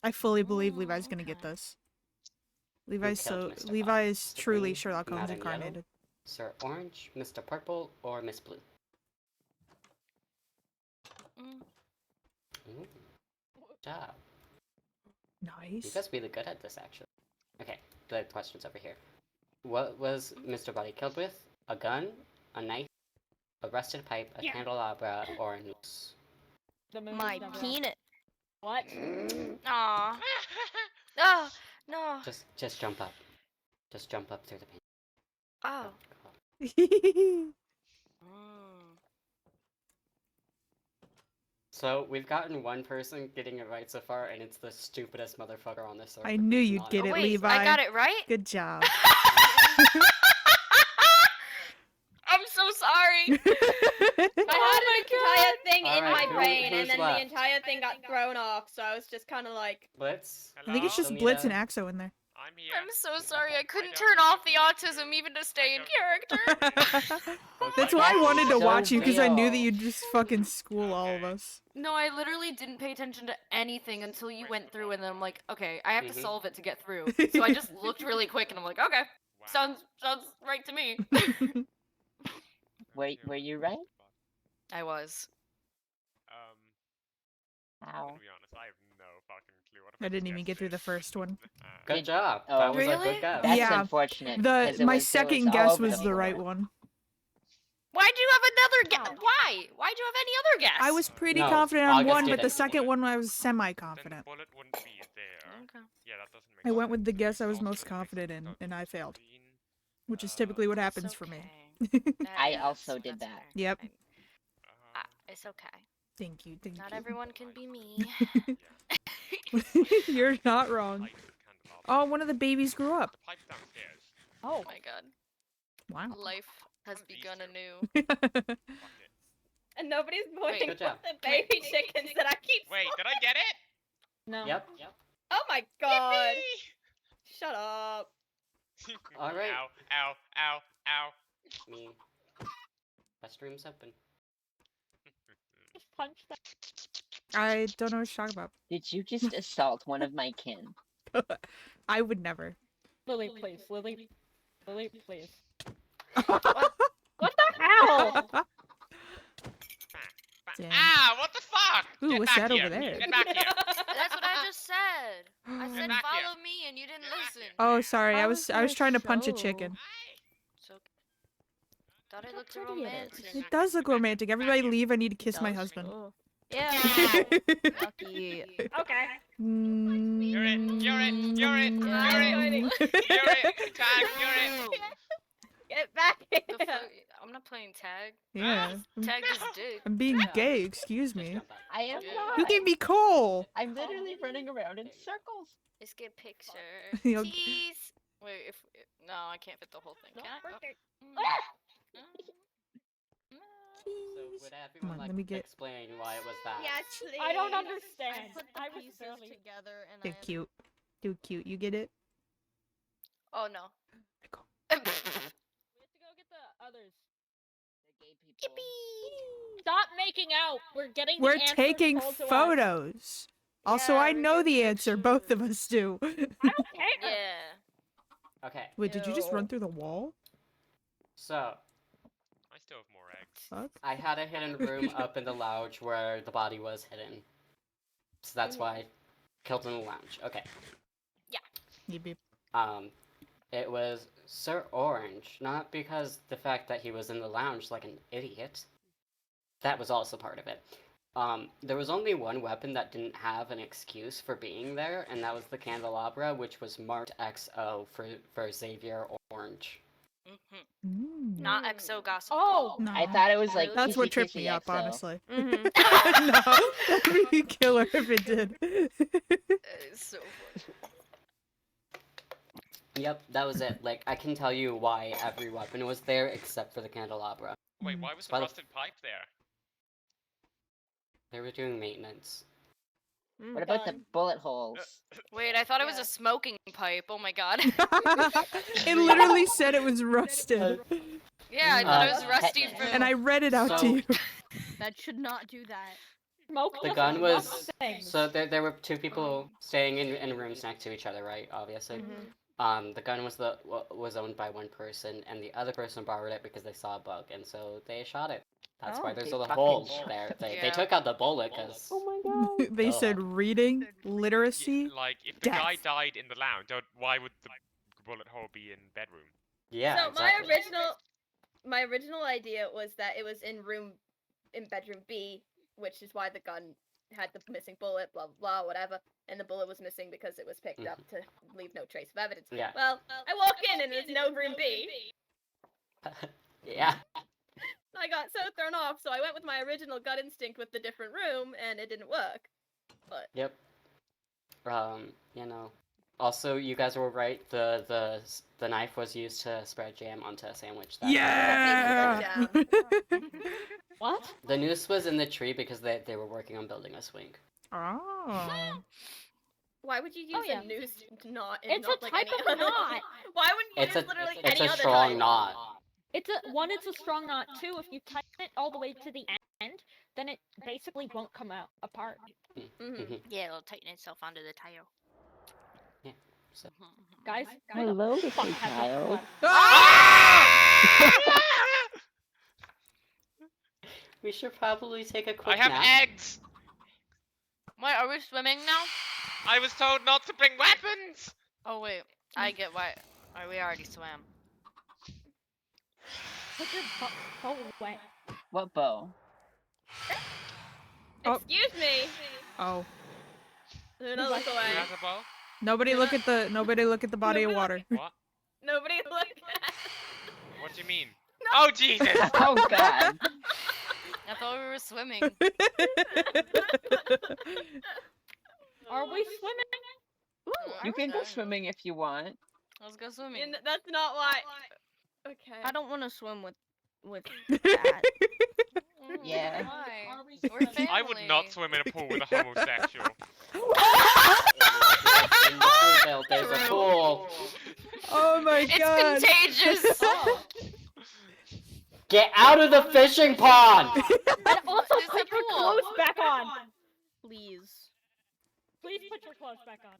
I fully believe Levi's gonna get Okay. this. Levi's killed Mr. Levi Body? is truly Green, Sherlock Holmes Madam Yellow, incarnated. Sir Orange, Mr. Purple, or Miss Blue? Mm. Ooh. Good job. You Nice. guys really good at this, actually. Okay, the question's over here. What was Mr. Body killed with? A gun, a knife, a rusted pipe, a Yeah. candelabra, or a noose? The moon My is never- peanut. What? Aw. No. No. Just jump up. Just jump up through the paint. Oh. Mm. Mm. So, we've gotten one person getting it right so far, and it's the stupidest motherfucker on this server. I knew you'd Not get Oh, it, wait, Levi. I got it right? Good job. I'm so sorry. I had Oh an entire thing in Alright, my brain, who's and then left? the entire thing got thrown off, so I was just kind of like, Blitz? I think it's Hello? just Still need Blitz a- and Axo in there. I'm here. I'm so sorry. I couldn't don't turn know off what the to autism do. even to stay in don't know character. That's Okay. why I wanted to So watch you, because I knew that real. you'd just fucking school all of Okay. us. No, I literally didn't pay attention to anything until you went through, and then I'm like, okay, I have to Mhm. solve it to get through. So I just looked really quick, and I'm like, okay, Wow. sounds right to me. Were you right? I was. I'm How? gonna be honest, I have no fucking clue. What if I didn't just even guessed get through the this? first one. Good Did- job. oh, That was a Really? good guess. That's Yeah. unfortunate. 'cause it My was second all guess over was the floor. right one. Why'd you have another guess? Oh. Why? Why'd you have any other guess? I was pretty No, confident on August one, but didn't. the second one I was Then semi-confident. bullet wouldn't be there. Okay. Yeah, that doesn't make I sense. went with the guess I was Also most doesn't make confident sense in, without and I failed. green. Which is typically what It's happens for me. okay. I also did that's that. fair. Yep. It's okay. Thank you, thank Not you. everyone can be me. You're not wrong. Oh, one of the babies grew up. The pipe's downstairs. Oh. Oh my god. Wow. Life has These begun two. anew. Fuck it. and nobody's pointing good for job. the baby chickens that I keep. Wait, did I get it? No. Yep. Oh my god! Yippee! Shut up. All right. Ow, ow, ow, ow. Me. Restroom's open. Just punch that. I don't know what you're talking Did you just assault one of my kin? about. I would never. Lily, please. Lily, please. What the hell? Damn. Ah, what the fuck? Ooh, Get what's back that here. over there? Get back here. That's what I just said. I said back here. follow me and you didn't listen. Oh, sorry. I was gonna trying to punch a show. chicken. So thought I How looked pretty it romantic. is. It does look romantic. Everybody leave. I need to kiss my Does? husband. Oh. Yeah. Lucky. Okay. You're it, you're it, you're it, I'm you're it, joining. you're it, Tag, you're it. Get back The here. fuck? I'm not playing tag. Yeah. Tag this dick. I'm being Yeah. gay, excuse Just me. jump back. I am Yeah. not. You gave me coal! I'm literally running around in circles. Let's get picture. You'll- Tease. Wait, if no, I can't fit the whole thing. Can I? birthday. So would Come everyone on, like let me get- explain why it was that? Yes, please. I don't understand. I put I the was pieces barely- together and They're I cute. Too cute. You get it? Oh no. Go. We have to go get the others. The gay people. Stop making out. We're getting. the We're answers taking told to us. photos. Also, Yeah, I we're know taking the answer. Both of pictures. us do. I don't care. Yeah. Okay, Wait, did you just run Ew. through the wall? so I still have more eggs. Fuck. I had a hidden room up in the lounge where the body was hidden. So that's why I killed in the lounge. Okay. Beep, beep. It was Sir Orange, not because the fact that he was in the lounge like an idiot. That was also part of it. There was only one weapon that didn't have an excuse for being there, and that was the candelabra, which was marked XO for Xavier Orange. Not exo gossip. Oh. No. I thought it was like That's what kissy tripped kissy me up, XO. honestly. Mm-hmm. No, that'd be killer if it did. It's so funny. Yep, that was it. Like, I can tell you why every weapon was there except for the candelabra. Wait, Mm. why was the By the- rusted pipe there? They were doing maintenance. What about the Done. bullet holes? Wait, I thought it was Yeah. a smoking pipe. Oh my god. It literally said it was rusted. Yeah, I thought it was Uh, rusty tetanus. from. And I read it out So- to you. That should not do that. Smoke The just gun was things. so there were two people staying in rooms next to each other, right? Obviously. Mm-hmm. The gun was owned by one person, and the other person borrowed it because they saw a bug, and so they shot it. That's why Oh, there's they a fucking hole shot there. They Yeah. took out the bullet because Oh my god. They Duh. said reading, literacy. Like, if the guy Death. died in the lounge, why would the bullet hole be in bedroom? yeah, So exactly. my original idea was that it was in bedroom B, which is why the gun had the missing bullet, blah blah blah, whatever, and the bullet was missing because it was picked up to leave no trace of evidence. Yeah. Well, I walk in and there's no room B. Yeah. I got so thrown off, so I went with my original gut instinct with the different room, and it didn't work. But Yep. You know. Also, you guys were right. The knife was used to spread jam onto a sandwich. That Yeah. What? The noose was in the tree because they were working on building a swing. Oh. why would you use Oh, yeah. a noose knot? It's not a like type any of other- knot. Why wouldn't you It's use a literally it's any a other strong type? knot. It's a strong knot too. If you tighten it all the way to the end, then it basically won't come out apart. Mhm. Yeah, it'll tighten itself onto the tire. Yeah, so- Guys, Hello, who the fuck little has a child. club? We should probably take a quick I have nap. eggs! Wait, are we swimming now? I was told not to bring weapons! Oh wait, I get why. Oh, we already swam. Put your bow away. What bow? Oh. Excuse me. Oh. Luna, look Who away. has a bow? Nobody look at the body of water. What? Nobody look at. What do you mean? Oh, Jesus! Oh god. I thought we were swimming. Are we swimming? You can go swimming if you want. Let's go swimming. That's not why. Okay. I don't want to swim with that. Yeah. Why? Are we We're swimming? family. I would not swim in a pool with a homosexual. In the pool belt, there's a pool. Oh my It's god. contagious. Get out of the fishing pond! And also There's put a your pool. clothes back on. Please. Please put your clothes back on.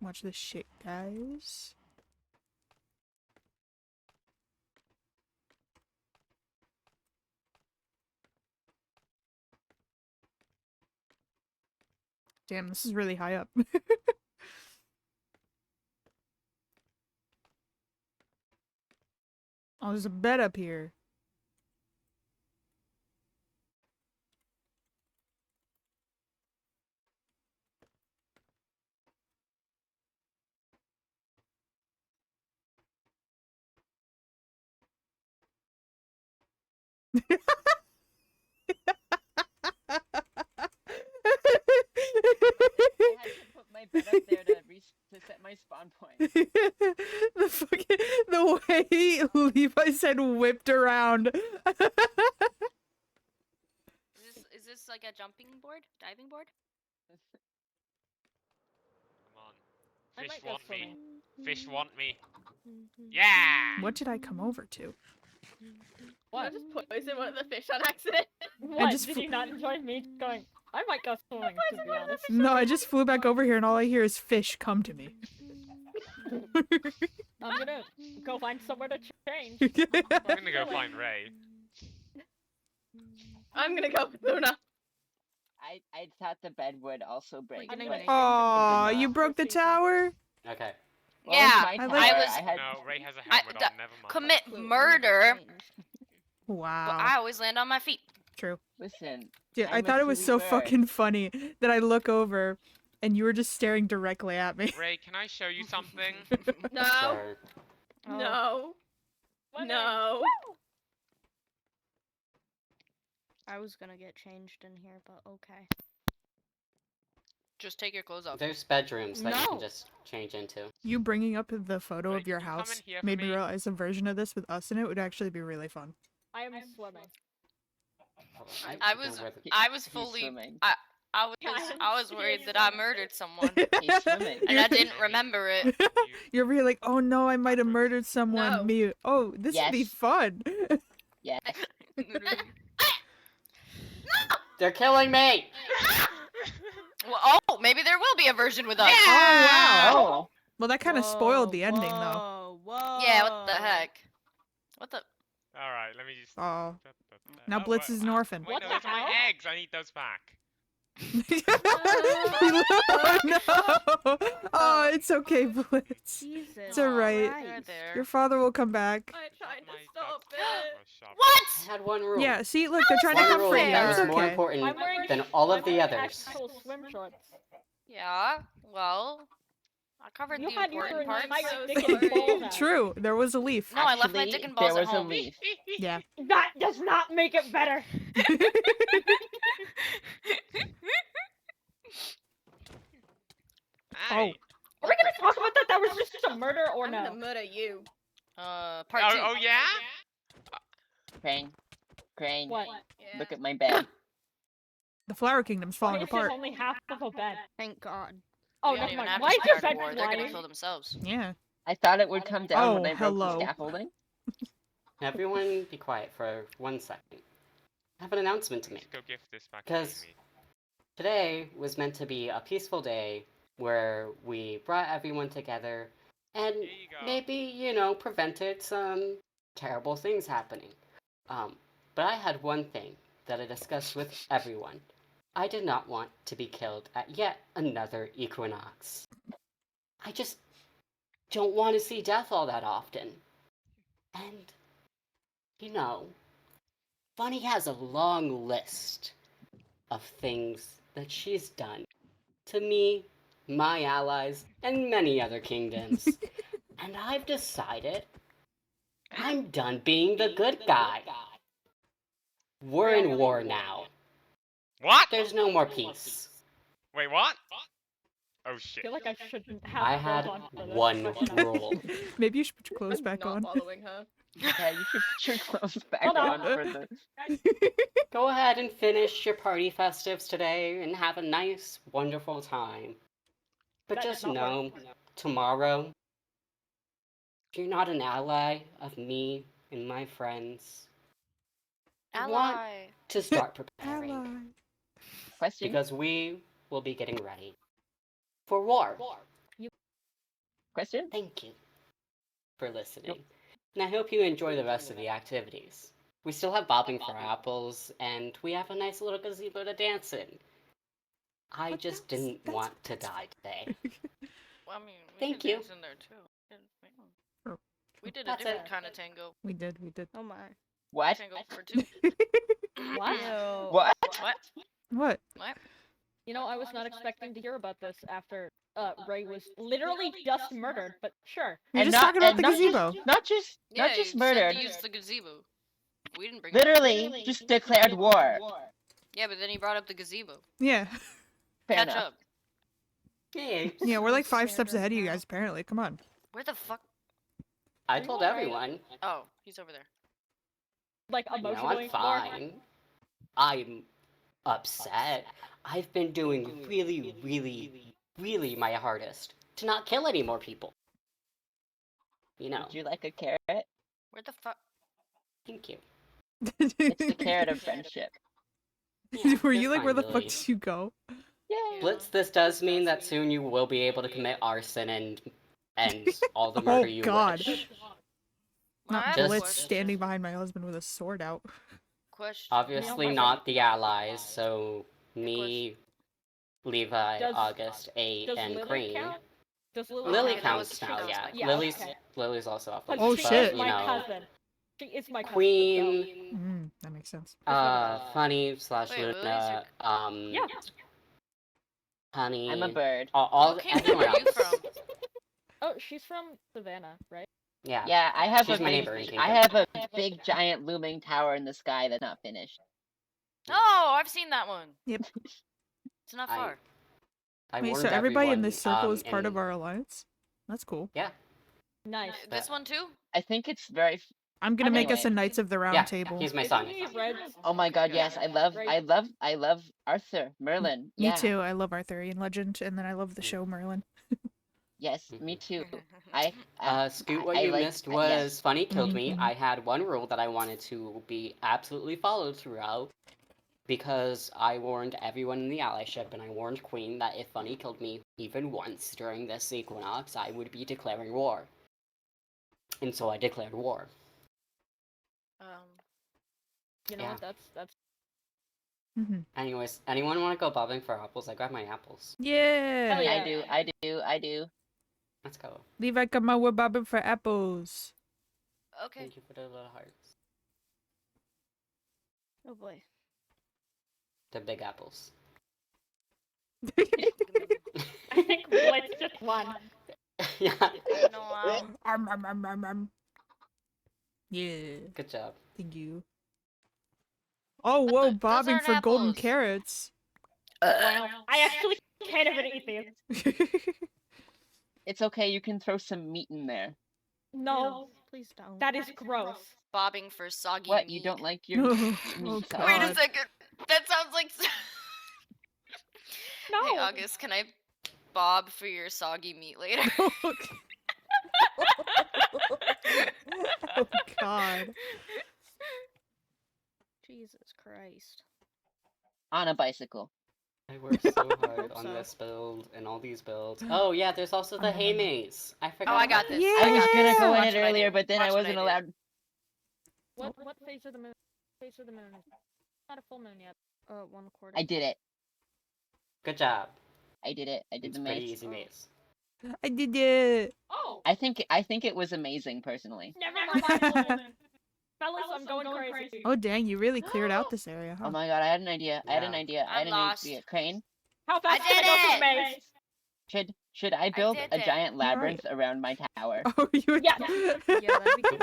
Watch this shit, guys. Damn, this is really high up. Oh, there's a bed up here. I had to put my bed up there to set my spawn point. The fucking the way Levi said whipped around. Is this like a jumping board? Diving board? Come on. I Fish might go want me. swimming. Fish want me. Yeah! What did I come over to? I What? just poisoned one of the fish on accident. What? just Did fl- you not enjoy me going? I might go swimming, to be honest. No, I just flew back over here and all I hear is fish come to me. I'm gonna go find somewhere to change. I'm gonna go find Ray. I'm gonna go with Luna. I thought the bed would also break. Getting but ready. it Aw, did you not. broke the tower? Okay. Well, Yeah, my I tower, like- was- I had No, Ray has a I- helmet the- on, never mind. Commit Clue, murder, Wow. but I always land on my feet. True. listen. Dude, I I'm a thought it was so Kiwi bird. fucking funny that I look over and you were just staring directly at me. Ray, can I show you something? No. Sure. No. No. I was gonna get changed in here, but okay. Just take your clothes off. There's bedrooms that you No. can just change into. You bringing up the photo Ray, of your can you come in house here for made me me? realize a version of this with us in it would actually be really fun. I am swimming. I don't know was where the- I was He's fully swimming. I was Yeah, I'm I was worried that I seriously- murdered someone He's swimming. and I didn't remember it. You're really like, oh no, I might have murdered someone. No. Me, oh, this would be Yes. fun. Yes. They're killing me! Well, oh, maybe there will be a version with us. Oh wow. Oh. Well, that kind of spoiled the ending, though. Whoa. Yeah, what the heck? What the? Alright, let me just... Oh. Now Oh, Blitz is an orphan. Wait, What no, the those are my hell? eggs. I need those back. Oh no! Oh, it's okay, Blitz. Jesus. It's alright. They're there. Your father will come back. I tried to My stop God. it. Oh, shop. What? I had one rule. Yeah, see, look, they're trying to One come rule for you. that It's was more okay. important I'm wearing than all of I'm the wearing others. actual swim shorts. Yeah. Well, I covered You the had your important parts. entire So dick and sorry. balls out. True, there was a leaf. No, I left my Actually, dick and balls there at was a home. leaf. Yeah. That does not make it better. Hey. Are we gonna talk about that? That was just a murder or I'm no? gonna murder you. Part two. Oh, yeah? Crane. Crane. What? Yeah. Look at my bed. The Flower Kingdom's falling This is apart. only half of a bed. Thank God. Oh, We don't never even mind. have Why to is your start a bed war. They're gonna flying? kill themselves. Yeah. I thought it would come down Oh, when I broke hello. the scaffolding. Everyone be quiet for 1 second. I have an announcement to make. Go gift this back to 'Cause- Amy. Today was meant to be a peaceful day where we brought everyone together and Here you go. maybe, prevented some terrible things happening. But I had one thing that I discussed with everyone. I did not want to be killed at yet another equinox. I just don't want to see death all that often. And, Bunny has a long list of things that she's done to me, my allies, and many other kingdoms. And I've decided I'm done being the good guy. We're in war now. What? There's no more peace. Wait, what? Oh I shit. feel like I shouldn't have. I clothes had on for this, one but no. rule. Maybe you should put your clothes I'm back not on. following her. Yeah, you should put your clothes back Hold on on. for the. Go ahead and finish your party festives today and have a nice, wonderful time. But That did just not know, work. tomorrow, if you're not an ally of me and my friends, I want Ally. to start preparing. Ally. Question. Because we will be getting ready for war. Question. Thank you for listening. And I hope you enjoy the rest of the activities. We still have bobbing for apples, and we have a nice little gazebo to dance in. I But just that's- didn't that's- want to die today. Well, I mean, we Thank did you. dance in there too. Oh. We did a That's different it. kind of tango. We did. Oh my. What? Tango for two. What? Ew. What? What? What? What? You know, I was not expecting to hear about this after Ray was literally just murdered, but sure. You're And just not- talking about and the not just- gazebo. Not Yeah, just you said murdered. to use the gazebo. We didn't bring it up. Literally, just declared war. Yeah, but then he brought up the gazebo. Yeah. Fair Catch enough. up. Thanks. Yeah, we're like 5 steps Standard ahead of you now. guys, apparently. Come on. Where the fuck? I told everyone. Oh, he's over there. Like No, emotionally. I'm more? fine. I'm upset. I've been doing really, really, really my hardest to not kill any more people. You know. Would you like a carrot? Where the fuck? Thank you. It's the carrot of friendship. Yeah, Were you're you like, fine, where the Lily. fuck did you go? Yay! Blitz, this does mean that soon you will be able to commit arson and all the Oh, murder you God. wish. Well, I Not have a Just- Blitz question. standing behind my husband with a sword out. Question. Obviously No, not the allies, so me, Levi, Does- August, A, Does and Lily Cream. count? Does Lily Lily that count? was- counts that now, was yeah. my Yeah, Lily's okay. Lily's also off the But Oh, list, she shit. is but, my you know, cousin. She is my cousin. Queen, That makes sense. Funny slash Wait, Lily's Luna, Yeah. Honey, I'm a bird. all What kingdom everyone are you else. from? Oh, she's from Savannah, right? Yeah. Yeah, I have She's a my big, neighboring I kingdom. have a big giant looming tower in the sky that's not finished. Oh, I've seen that one. Yep. It's not I- far. I Wait, warned so everybody in everyone, this circle is in- part of our alliance? That's cool. Yeah. Nice. This one too? I think it's very. I'm gonna make us a Anyway. Knights of the Round Yeah, Table. he's my Isn't son. he red? Oh my god, Okay, yes, okay. I love Arthur, Merlin. Me Yeah. too. I love Arthurian legend, and then I love the show Merlin. Yes, me too. Scoot, what I you like- missed was yes. Funny Killed Me. Mhm. I had one rule that I wanted to be absolutely followed throughout because I warned everyone in the allyship and I warned Queen that if Funny killed me even once during this equinox, I would be declaring war. And so I declared war. You know Yeah. what? That's. Mm-hmm. Anyways, anyone want to go bobbing for apples? I grabbed my apples. Yeah. Hell yeah. I do. Let's go. Levi, come on, we're bobbing for apples. Okay. Thank you for the little hearts. Oh boy. The big apples. I think Blitz just won. Yeah. No, Yeah. Good job. Thank you. Oh, whoa, those bobbing aren't for golden apples. carrots. Wow. I actually can't even eat these. It's okay, you can throw some meat in there. No, Please don't. that is gross. bobbing for soggy What, meat. you don't like your meat Oh, sauce? Wait a God. second. That sounds like. No. Hey, August, can I bob for your soggy meat later? Oh, God. Jesus Christ. On a bicycle. I worked so hard Hope on so. this build and all these builds. Oh yeah, there's also the hay maze. I forgot. Oh, I got about this. Yeah. I was gonna go Watch in what it I earlier, do. but then Watch I what I wasn't do. allowed. What phase of the moon? Phase of the moon. Not a full moon yet. 1/4. I did it. Good job. I did it. I did It's the a pretty maze. easy maze. I did it. Oh, I think it was amazing personally. never mind. Full moon. Fellas, I'm going crazy. Oh, dang, you really cleared out this area, huh? Oh my god, I had an idea. I had an Yeah. idea. I I'm had an lost. idea. Crane, How fast I can I did go through it! the maze? should I build did a it. giant labyrinth around my tower? Oh, you would. Yeah. Yeah, that'd be cool.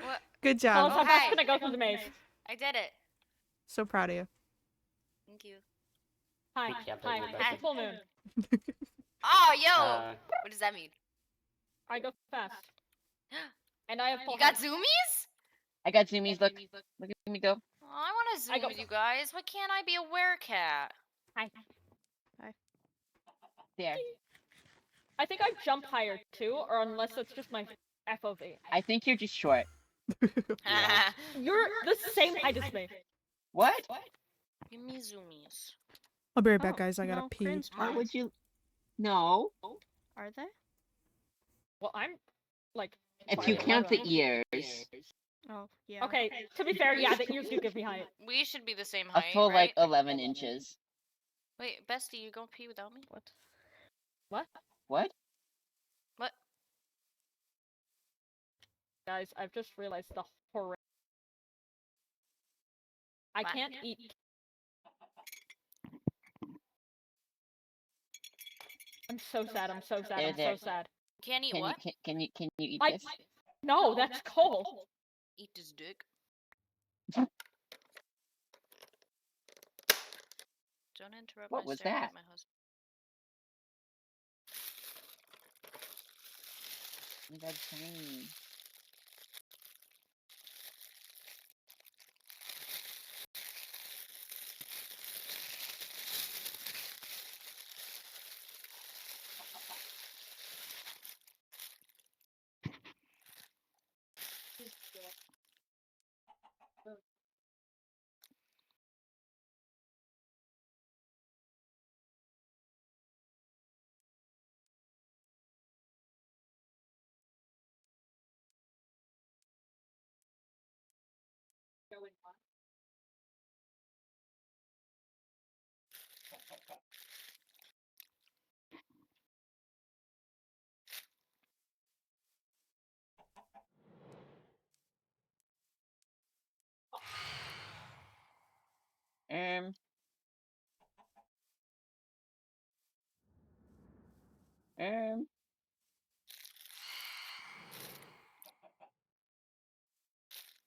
What? Good Fellas, job. how fast Okay. can I go through the maze? I did it. So proud of you. Thank you. Hi. Yeah, but Hi. you're It's both- a full moon. Oh, yo! Uh, What does that mean? I go fast. And I have full You got health. zoomies? I got zoomies. Look at me go. Oh, I want to zoom I go- with you guys. Why can't I be a werecat? Hi. There. I think I jump higher too, or unless it's just my FOV. I think you're just short. Yeah. You're the same height as me. What? Give me zoomies. I'll be right back, Oh, guys. I gotta no, pee. Crin's Why trying. would you? No. Are they? Well, I'm like. If you 5'11". count the ears, Oh, yeah. Okay, to be fair, yeah, the ears do give me height. We should be the same a height, full right? like 11 inches. Wait, Bestie, you gonna pee without me? What? What? What? What? Guys, I've just realized the horror. I What? can't eat. I'm so sad. I'm so sad. I'm so There. sad. Can't eat Can what? you can you eat I this? no, that's cold. Eat this dick. Don't interrupt What my was staring that? at my husband. That's tiny. Um, um,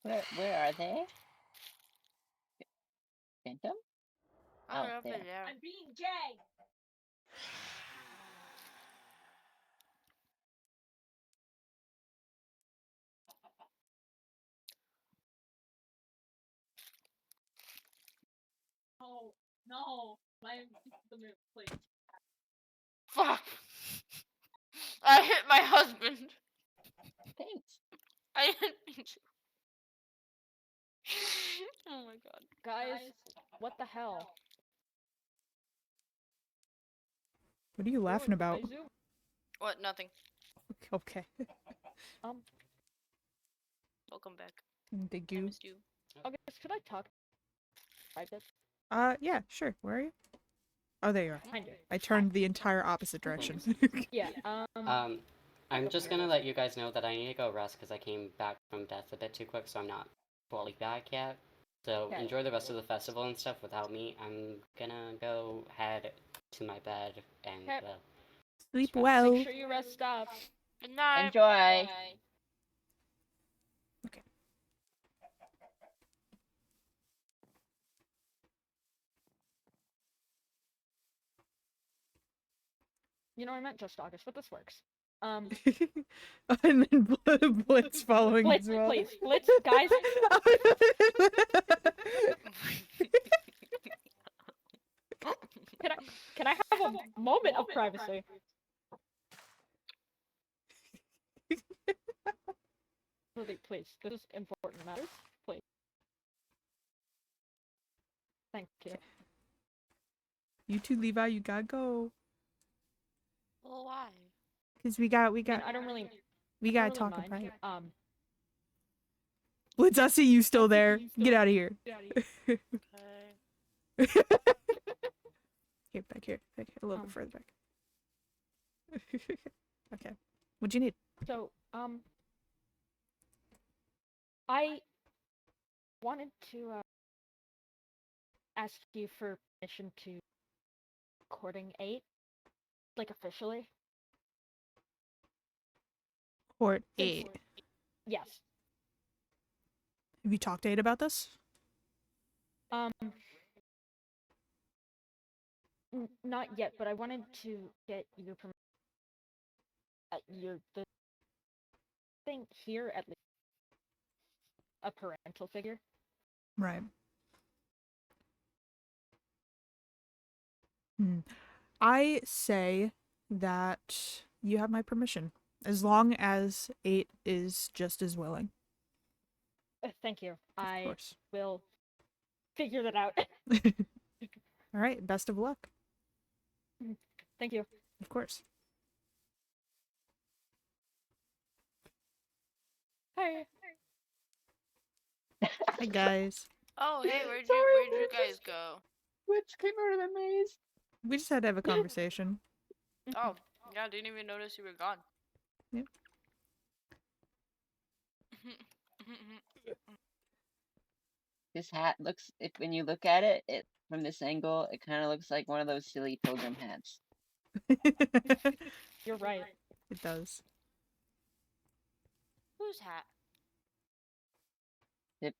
where are they? Phantom? Oh, Oh, over there. there. I'm being gay. No, no, the move, please. Fuck! I hit my husband. Thanks. I didn't mean to. Oh my god. Guys, what the hell? What are you laughing about? Aizu? What? Nothing. Okay. Welcome back. Thank I you. missed you. Okay, could I talk? Private? Yeah, sure. Where are you? Oh, there you are. Kind of. I turned the entire opposite direction. Yeah. I'm just gonna let you guys know that I need to go rest because I came back from death a bit too quick, so I'm not fully back yet. So Okay. enjoy the rest of the festival and stuff without me. I'm gonna go head to my bed and Okay. Sleep rest. well. Make sure you rest up. Good night. Enjoy. Okay. You know, I meant just August, but this works. And then Blitz following Blitz, as well. please, Blitz, guys. Can I have a moment of privacy? Please, this is important matters. Please. Thank you. You too, Levi. You gotta go. Well, why? Cause we got. I mean, I don't really. We I gotta don't really talk mind. about. Blitz, I see you still there. Get out of here. Okay. Here, back here. Back here. A little bit Um, further back. Okay. What'd you need? So, I wanted to ask you for permission to recording 8, like officially. Port Since- 8. Yes. Have you talked to 8 about this? Not yet, but I wanted to get your permission. The thing here, at least, a parental figure. Right. I say that you have my permission, as long as 8 is just as willing. Thank you. Of I course. will figure that out. All right. Best of luck. Thank you. Of course. Hey. Hey guys. Oh, hey, where'd Sorry, you Blitz guys go? Which came out of the maze. We just had to have a conversation. Oh, yeah, I didn't even notice you were gone. Yep. This hat looks, if when you look at it, from this angle, it kind of looks like one of those silly pilgrim hats. You're right. It does. Whose hat? The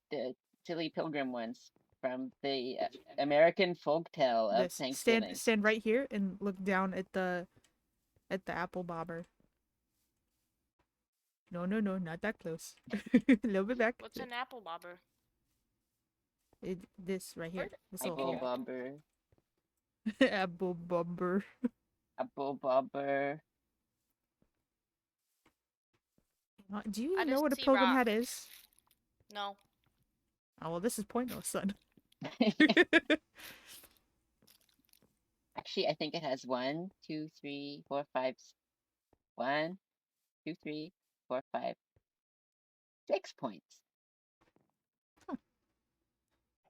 silly pilgrim ones from the American folktale of This Thanksgiving. stand right here and look down at the apple bobber. No, not that close. A little bit back. What's an apple bobber? This right here. This Apple little hole. bobber. Apple bobber. Apple bobber. Do you I even know just what a see pilgrim rock. hat is? No. Oh well, this is pointless, son. Actually, I think it has 1, 2, 3, 4, 5. 1, 2, 3, 4, 5, 6 points.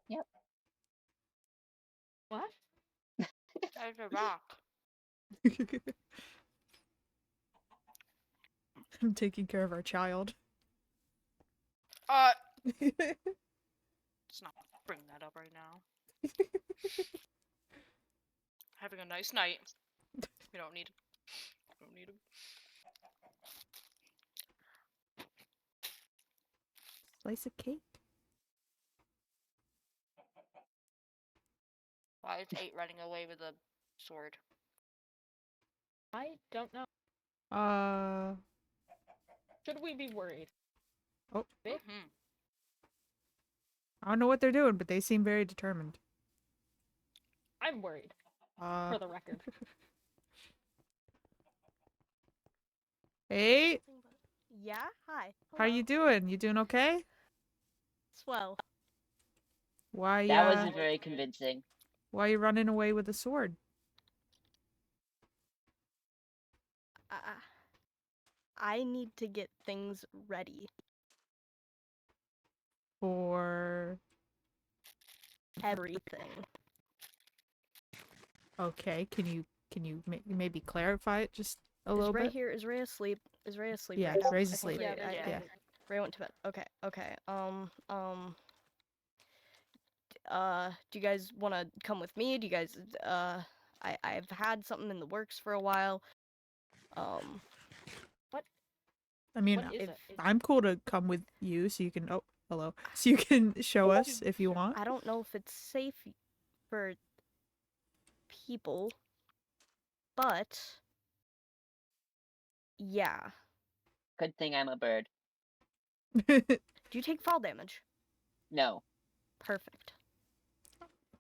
Yep. What? There's a rock. I'm taking care of our child. Let's not bring that up right now. Having a nice night. We don't need him. Don't need him. Slice of cake. Why is 8 running away with a sword? I don't know. Should we be worried? Oh. Mm-hmm. I don't know what they're doing, but they seem very determined. I'm worried, for the record. Hey, Yeah, hi. how you doing? You doing okay? Swell. Why That wasn't very convincing. why you running away with a sword? I need to get things ready. For Everything. okay, can you maybe clarify it just a little Ray bit? here? Is Ray asleep? Is Ray asleep? Yeah, right now? Ray's I think asleep. Yeah. Ray went to bed. Okay. Do you guys want to come with me? Do you guys, I've had something in the works for a while. I mean, What is it? I'm cool to come with you so you can hello. So you can show us if you want. I don't know if it's safe for people, but yeah. Good thing I'm a bird. Do you take fall damage? No. Perfect.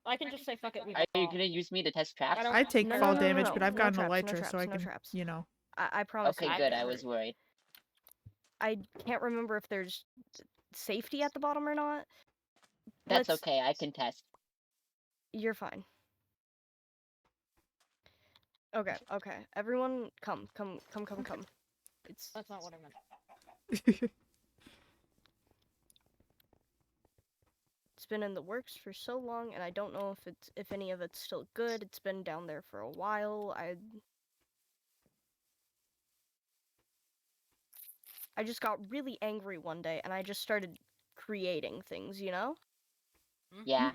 I can just say fuck it. We Are you fall. gonna use me to test traps? don't- I take No, fall no, damage, no, but I've no gotten traps, a no elytra, traps, so I no can, traps. you know. I promise Okay, you. good. I was worried. I can't remember if there's safety at the bottom or not. That's Let's- okay. I can test. You're fine. Okay. Everyone, come. It's That's not what I meant. It's been in the works for so long, and I don't know if any of it's still good. It's been down there for a while. I just got really angry one day, and I just started creating things, you know? Yeah.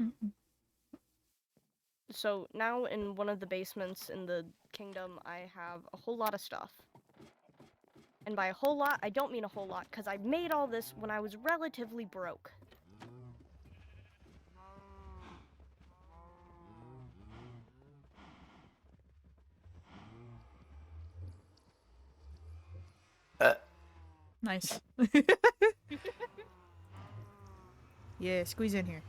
So now in one of the basements in the kingdom, I have a whole lot of stuff. And by a whole lot, I don't mean a whole lot, because I made all this when I was relatively broke. Nice. Yeah, squeeze in here.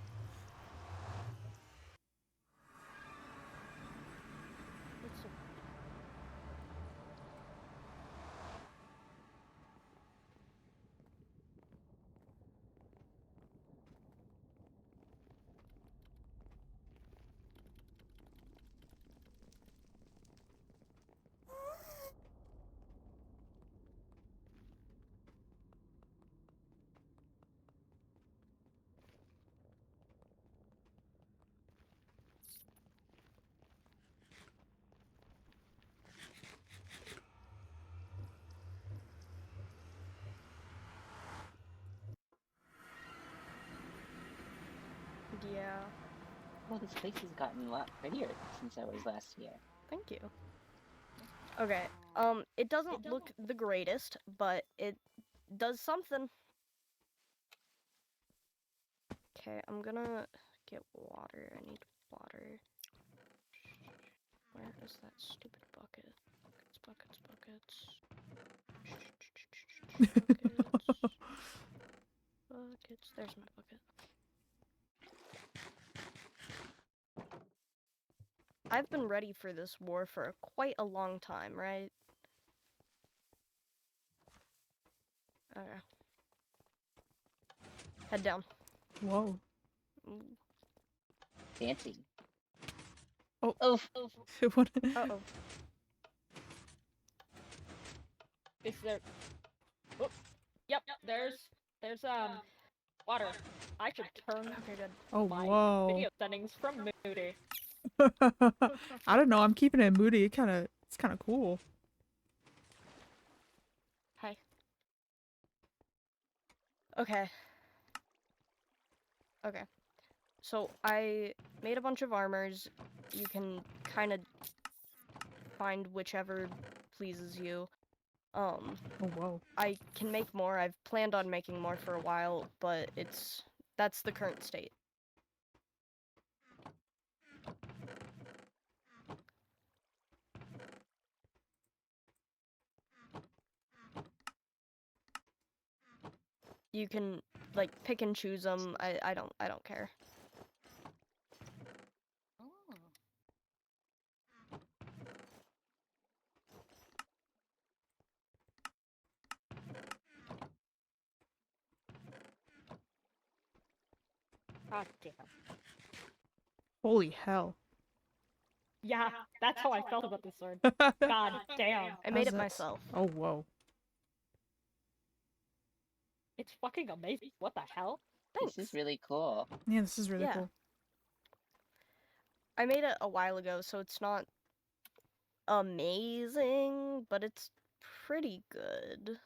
Yeah, Well, this place has gotten a lot prettier since I was last here. thank you. Okay, it doesn't look the greatest, but it does something. Okay, I'm gonna get water. I need water. Where is that stupid bucket? Buckets, buckets, buckets. Buckets. There's my bucket. I've been ready for this war for quite a long time, right? Okay. Head down. Whoa. Ooh. Fancy. Oh. Oof. What? Uh-oh. Is there? Oh, yep. There's water. I should turn Okay, good. Oh, my whoa. video settings from moody. I don't know. I'm keeping it moody. It's kind of cool. Hi. Okay. Okay. So I made a bunch of armors. You can kind of find whichever pleases you. Oh, whoa. I can make more. I've planned on making more for a while, but that's the current state. You can like pick and choose them. I don't care. God damn. Holy hell. Yeah, that's how I felt about this sword. God damn. I made How's it that myself. Oh, whoa. It's fucking amazing. What the hell? Thanks. This is really cool. Yeah, this is really Yeah. cool. I made it a while ago, so it's not amazing, but it's pretty good.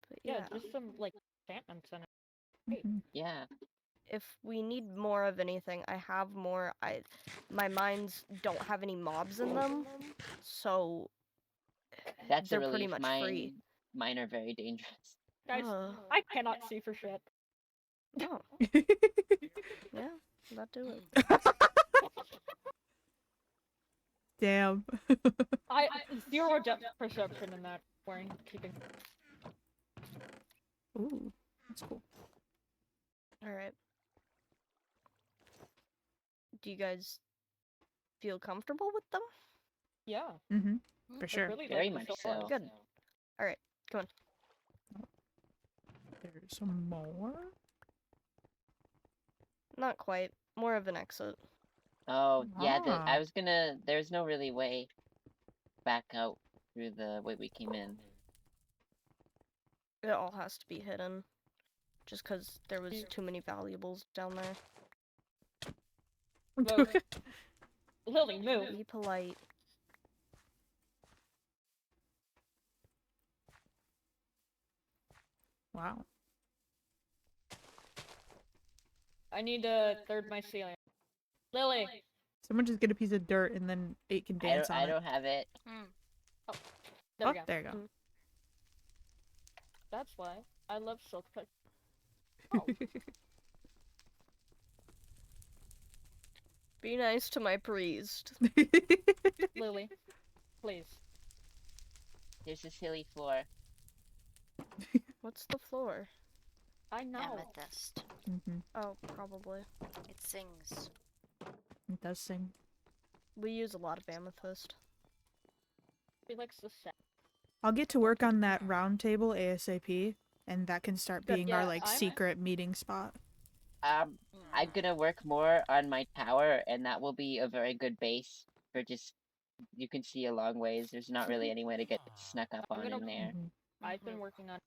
But Yeah, yeah. just some like enchantments in it. Mhm. Yeah. If we need more of anything, I have more. My mines don't have any mobs in them, so That's they're a pretty relief. much free. Mine are very dangerous. Guys, I cannot see for shit. Oh, yeah, that do it. Damn. I zero depth perception in that wearing keeping. Ooh, that's cool. All right. Do you guys feel comfortable with them? Yeah, Mm-hmm. For I sure. really Very like much the sword. so. Good. All right, come on. There's some more. Not quite. More of an exit. Oh, yeah, Ah. I was gonna, there's no really way back out through the way we came in. It all has to be hidden, just because there was too many valuables down there. Lily, move. Be polite. Wow. I need to third my ceiling. Lily. Someone just get a piece of dirt and then 8 can dance on I it. don't have it. There Oh, we go. there you go. That's why I love silk touch. Oh. Be nice to my priest. Lily, please. There's this hilly floor. What's the floor? I know. Amethyst. Mm-hmm. Oh, probably. It sings. It does sing. We use a lot of amethyst. He likes the set. I'll get to work on that round table ASAP, and that can start Good. being Yeah, our like I'm- secret meeting spot. I'm gonna work more on my tower, and that will be a very good base for just, you can see a long ways. There's not really any way to get snuck up I'm on gonna- in there. Mhm. I've been working on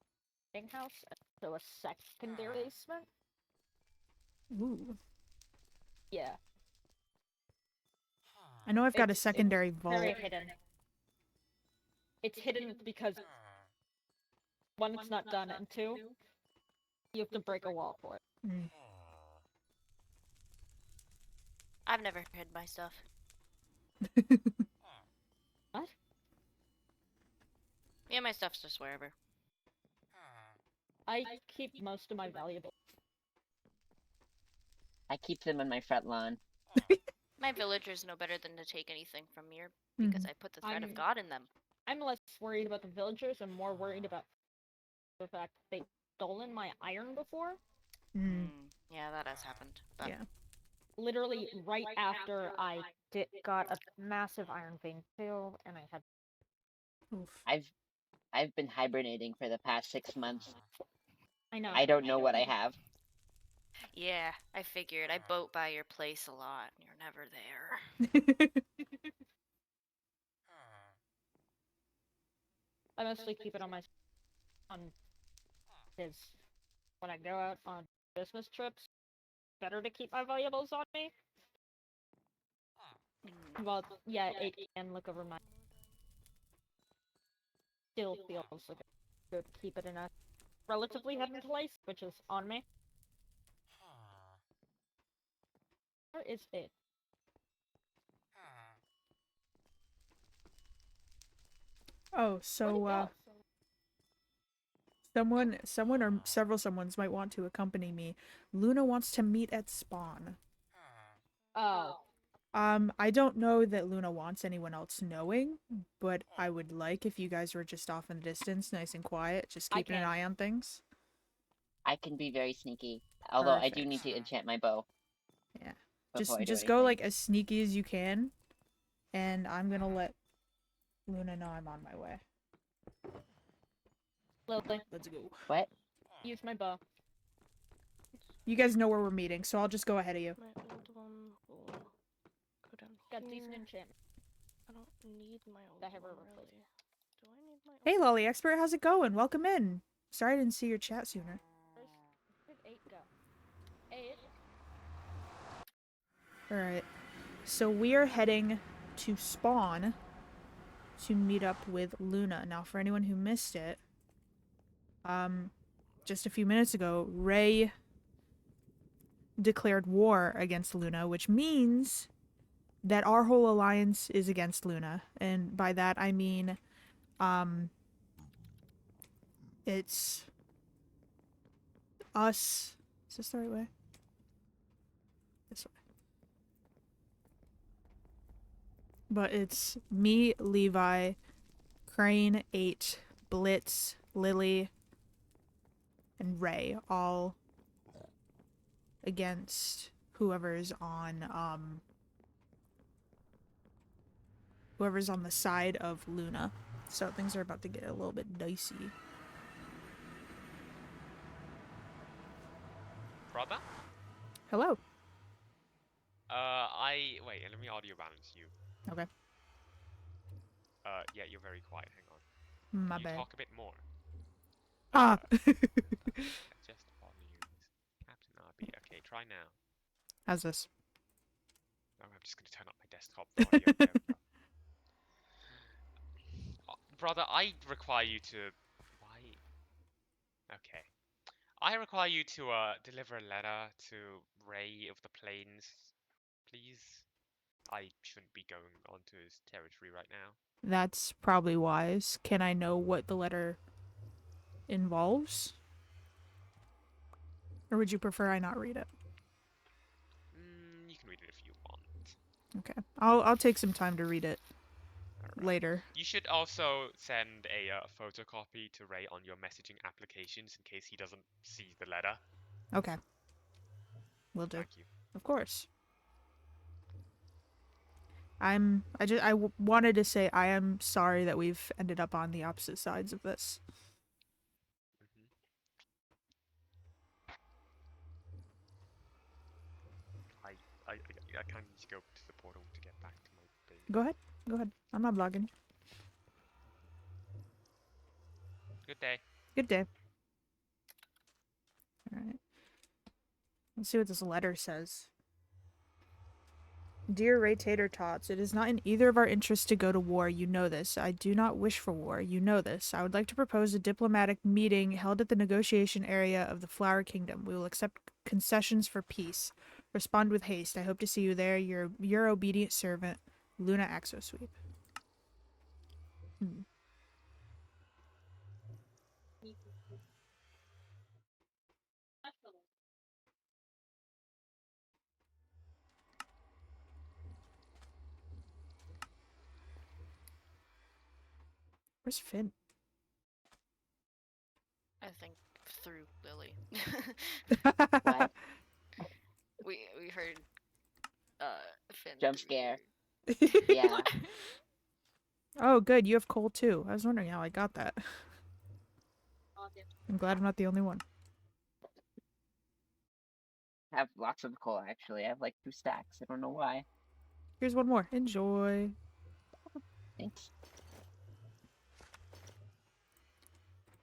a house, so a secondary basement. Ooh. Yeah. I know I've got a It's secondary vault. Very hidden. It's hidden because one, it's not done, and two, you have to break a wall for it. Mm. I've never hid my stuff. What? Yeah, my stuff's just wherever. I keep most of my valuables I keep them on my front lawn. My villagers know better than to take anything from me because I put the thread of I'm- God in them. I'm less worried about the villagers and more worried about the fact they've stolen my iron before. Yeah, that has happened. But Yeah. Literally right after I got a massive iron vein too, and I had Oof. I've been hibernating for the past 6 months. I know. I don't know what I have. yeah, I figured. I boat by your place a lot. You're never there. I mostly keep it on my on his when I go out on business trips. Better to keep my valuables on me. Well, yeah, it can look over my. Still feels like good to keep it in a relatively hidden place, which is on me. Where is it? Oh, Where'd so it go? someone or several someones might want to accompany me. Luna wants to meet at spawn. Oh, I don't know that Luna wants anyone else knowing, but I would like if you guys were just off in the distance, nice and quiet, just I keeping an can. eye on things. I can be very sneaky. Although I do need Perfect. to enchant my bow. Yeah. Before I do Just go anything. like as sneaky as you can, and I'm gonna let Luna know I'm on my way. Lily, Let's go. What? use my bow. You guys know where we're meeting, so I'll just go ahead of you. My old one will go down Got here. decent enchantment. I don't need my old That have one, a replacement. really. Do I need my old Hey, Lolly Expert, how's it going? Welcome in. Sorry I didn't see your chat sooner. Where did 8 go? 8? Alright. So we are heading to spawn to meet up with Luna. Now, for anyone who missed it, just a few minutes ago, Ray declared war against Luna, which means that our whole alliance is against Luna. And by that, I mean, it's us. Is this the right way? This way. But it's me, Levi, Crane, 8, Blitz, Lily, and Ray, all against whoever's on the side of Luna. So things are about to get a little bit dicey. Brother? Hello. Wait, let me audio balance you. Okay. Yeah, you're very quiet. Hang on. My Can you bad. talk a bit more? Ah. Adjust volumes. Captain RB. Okay, try now. How's this? Oh, I'm just gonna turn up my desktop for audio. There we go. Brother, I require you to. Why? Okay. I require you to deliver a letter to Ray of the Plains, please. I shouldn't be going onto his territory right now. That's probably wise. Can I know what the letter involves? Or would you prefer I not read it? You can read it if you want. Okay. I'll take some time to read it Alright. later. You should also send a photocopy to Ray on your messaging applications in case he doesn't see the letter. Okay. Will do. Thank you. Of course. Wanted to say I am sorry that we've ended up on the opposite sides of this. I kind of need to go to the portal to get back to my base. Go ahead. Go ahead. I'm not vlogging. Good day. Good day. Alright. Let's see what this letter says. Dear Ray Tater Tots, it is not in either of our interests to go to war. You know this. I do not wish for war. You know this. I would like to propose a diplomatic meeting held at the negotiation area of the Flower Kingdom. We will accept concessions for peace. Respond with haste. I hope to see you there. Your obedient servant, Luna Axosweep. Where's Finn? I think through Lily. What? we heard Finn Jump through scare. your- Yeah. Oh, good. You have coal too. I was wondering how I got that. I'm glad I'm not the only one. I have lots of coal actually. I have like 2 stacks. I don't know why. Here's one more. Enjoy. Thanks.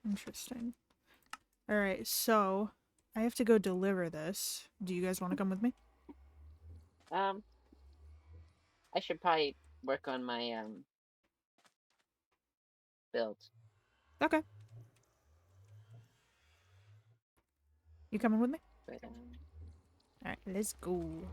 Interesting. Alright, so I have to go deliver this. Do you guys want to come with me? I should probably work on my build. Okay. You coming with me? But, Alright, let's go.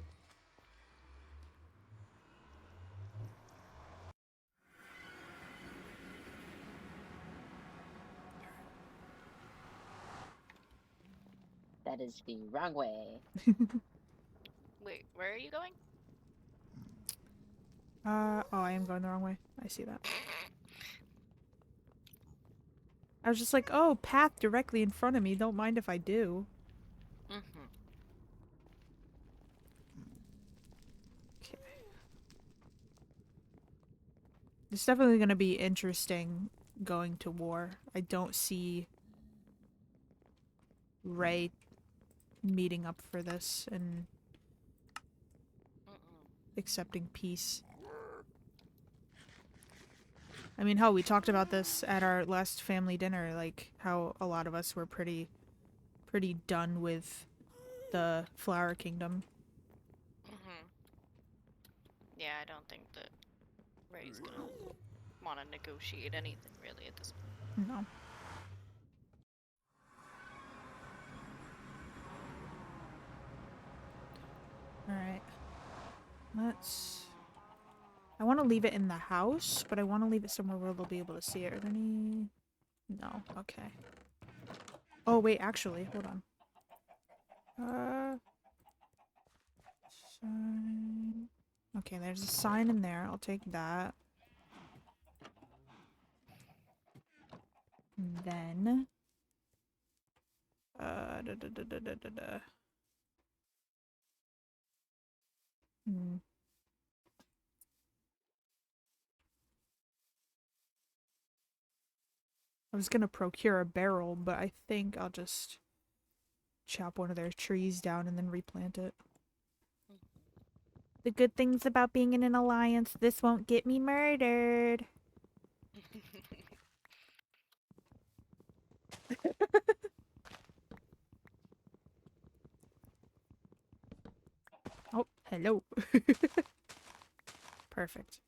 that is the wrong way. Wait, where are you going? Oh, I am going the wrong way. I see that. I was just like, oh, path directly in front of me. Don't mind if I do. Mm-hmm. Okay. It's definitely going to be interesting going to war. I don't see Ray meeting up for this and accepting peace. I mean, hell, we talked about this at our last family dinner, like how a lot of us were pretty done with the Flower Kingdom. Mm-hmm. Yeah, I don't think that Ray's gonna want to negotiate anything really at this point. No. Alright. Let's... I want to leave it in the house, but I want to leave it somewhere where they'll be able to see it. Are there any... No. Okay. Oh, wait, actually, hold on. Sign... Okay, there's a sign in there. I'll take that. And then... Da, da, da, da, da, da, da. Hmm. I was gonna procure a barrel, but I think I'll just chop one of their trees down and then replant it. The good things about being in an alliance, this won't get me murdered. Oh, hello. Perfect.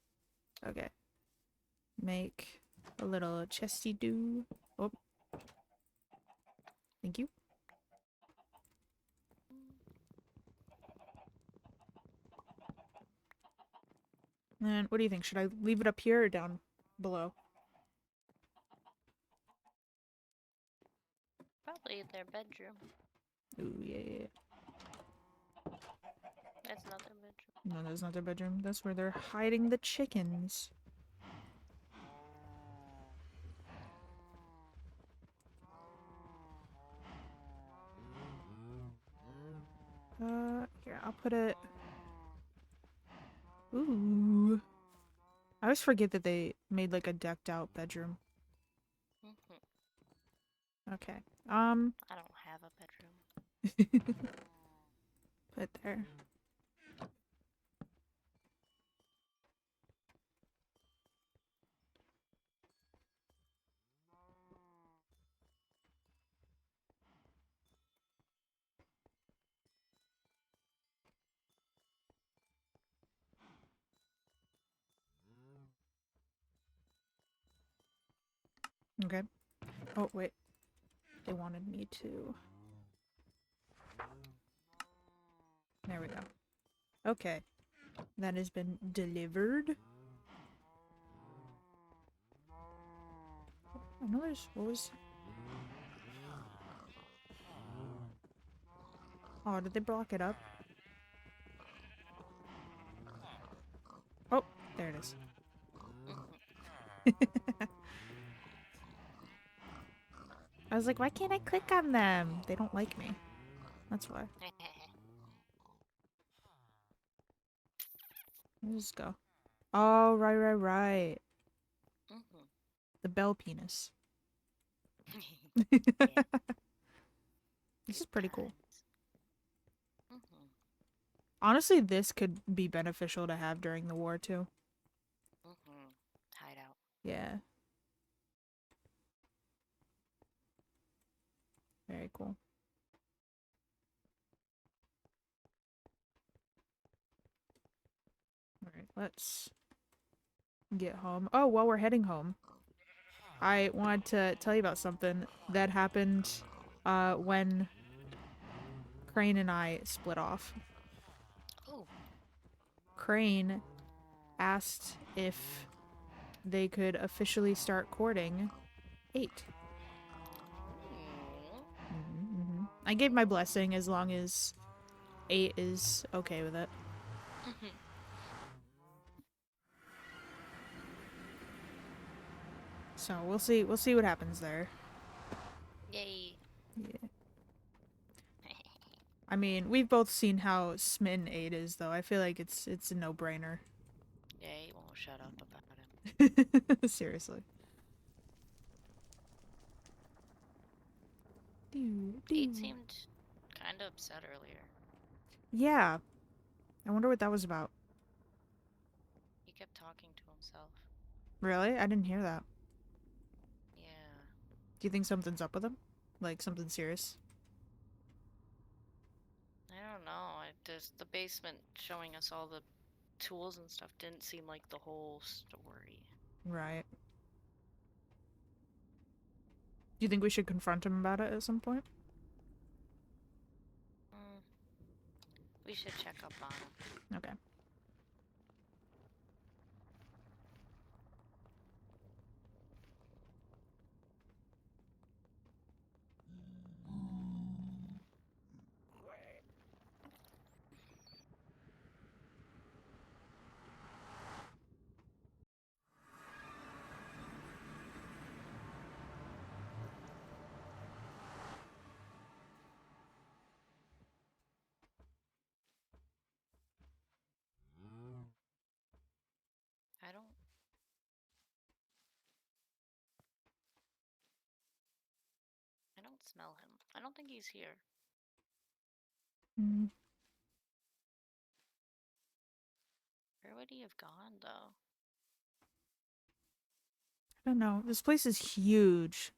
Okay. Make a little chesty do. Oh. Thank you. And what do you think? Should I leave it up here or down below? Probably their bedroom. Ooh, yeah. That's not their bedroom. No, that's not their bedroom. That's where they're hiding the chickens. Here, I'll put it... Ooh. I always forget that they made, like, a decked out bedroom. Mm-hmm. Okay. I don't have a bedroom. Put it there. Okay. Oh, wait. They wanted me to... There we go. Okay. That has been delivered. I know there's... What was... Oh, did they block it up? Oh, there it is. I was like, why can't I click on them? They don't like me. That's why. Let's just go. Oh, right. Mhm. The bell penis. Yeah. This is Good pretty cool. times. Mhm. Honestly, this could be beneficial to have during the war, too. Mhm. Hideout. Yeah. Very cool. Alright, let's get home. Oh, while we're heading home, I wanted to tell you about something that happened when Crane and I split off. Oh. Crane asked if they could officially start courting 8. I gave my blessing as long as 8 is okay with it. So we'll see what happens there. Yay. Yeah. I mean, we've both seen how smitten 8 is, though. I feel like it's a no-brainer. Yeah, he won't shut up about him. Seriously. 8 seemed kind of upset earlier. Yeah. I wonder what that was about. He kept talking to himself. Really? I didn't hear that. Yeah. Do you think something's up with him? Like something serious? I don't know. Just the basement showing us all the tools and stuff didn't seem like the whole story. Right. Do you think we should confront him about it at some point? We should check up on him. Okay. I don't smell him. I don't think he's here. Mm. Where would he have gone, though? I don't know. This place is huge.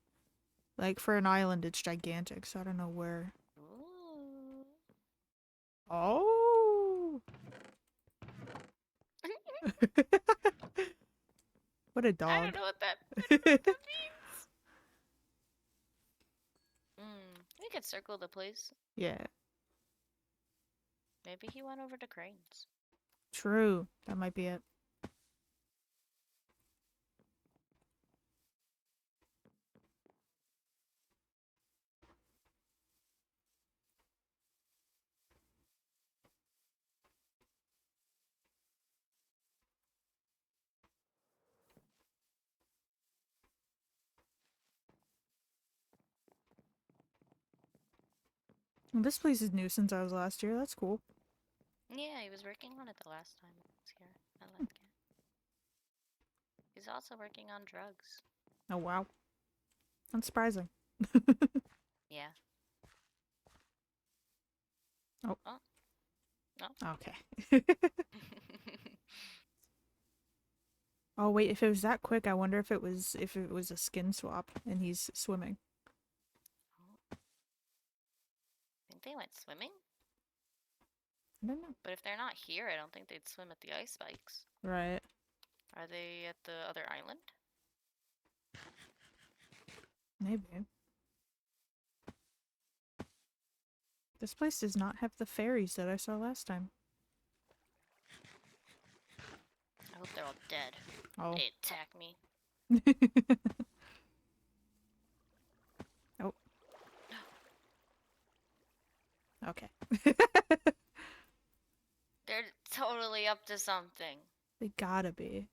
Like, for an island, it's gigantic, so I don't know where. Ooh. Oh! What a I dog. don't know what that means. We could circle the place. Yeah, Maybe he went over to Crane's. true. That might be it. Well, this place is new since I was last year. That's cool. Yeah, he was working on it the last time he was here. I like it. He's also working on drugs. Oh, wow. Unsurprising. Yeah. Oh. Oh. No. Okay. Oh, wait, if it was that quick, I wonder if it was a skin swap and he's swimming. Think they went swimming? I don't know. But if they're not here, I don't think they'd swim at the ice spikes. Right. Are they at the other island? Maybe. This place does not have the fairies that I saw last time. I hope they're all dead. Oh. They attack me. Oh. Okay. They're totally up to something. They gotta be.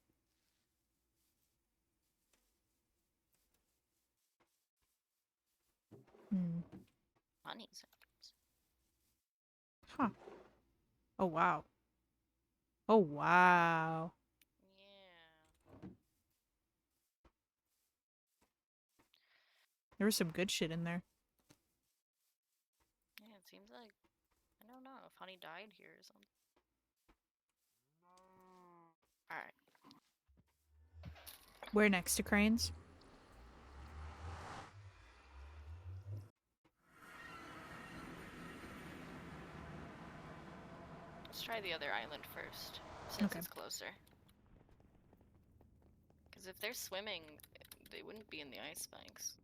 Hmm. Honey sounds. Huh. Oh, wow. Oh, wow. Yeah. There was some good shit in there. Yeah, it seems like I don't know if honey died here or something. Alright. We're next to cranes. Let's try the other island first, since Okay. it's closer. Because if they're swimming, they wouldn't be in the ice banks.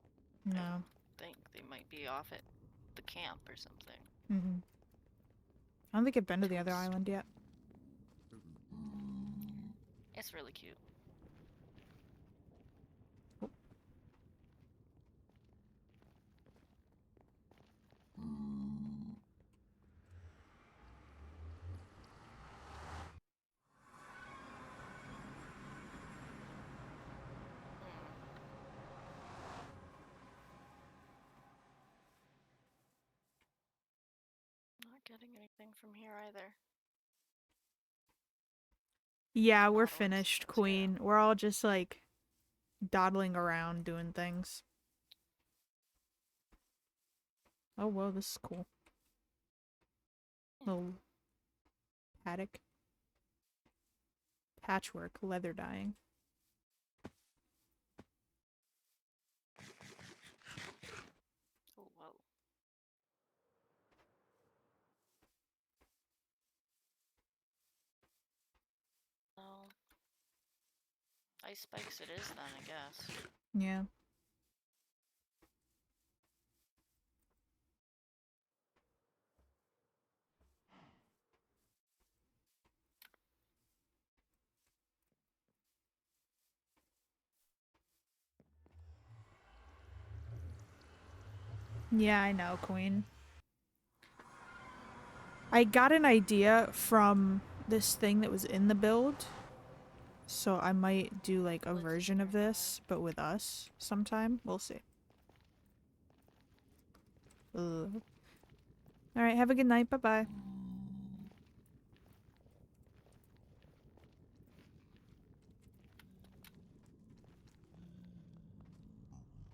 No. Think they might be off at the camp or something. Mm-hmm. I don't think I've been to the other Toast. island yet. It's really cute. Not getting anything from here either. Yeah, we're Bottle finished, existence, yeah. Queen. We're all just like dawdling around doing things. Oh, whoa, this is cool. Little paddock. Patchwork, leather dyeing. Oh, whoa. Oh. Ice spikes it is then, I guess. Yeah. Yeah, I know, Queen. I got an idea from this thing that was in the build. So I might do like a What's version of nearby? this, but with us sometime. We'll see. Ugh. Alright, have a good night. Bye-bye.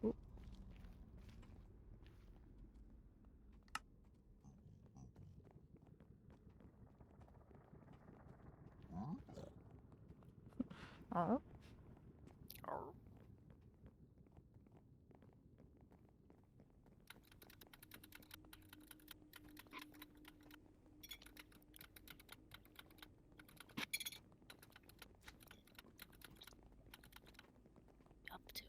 Oh. Oh. Up to.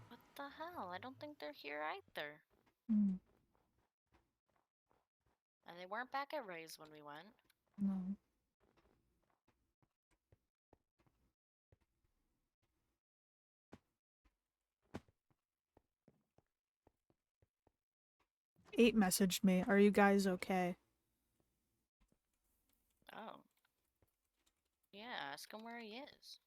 What the hell? I don't think they're here either. Mm, And they weren't back at Ray's when we went. no. 8 messaged me. Are you guys okay? Oh. Yeah, ask him where he is.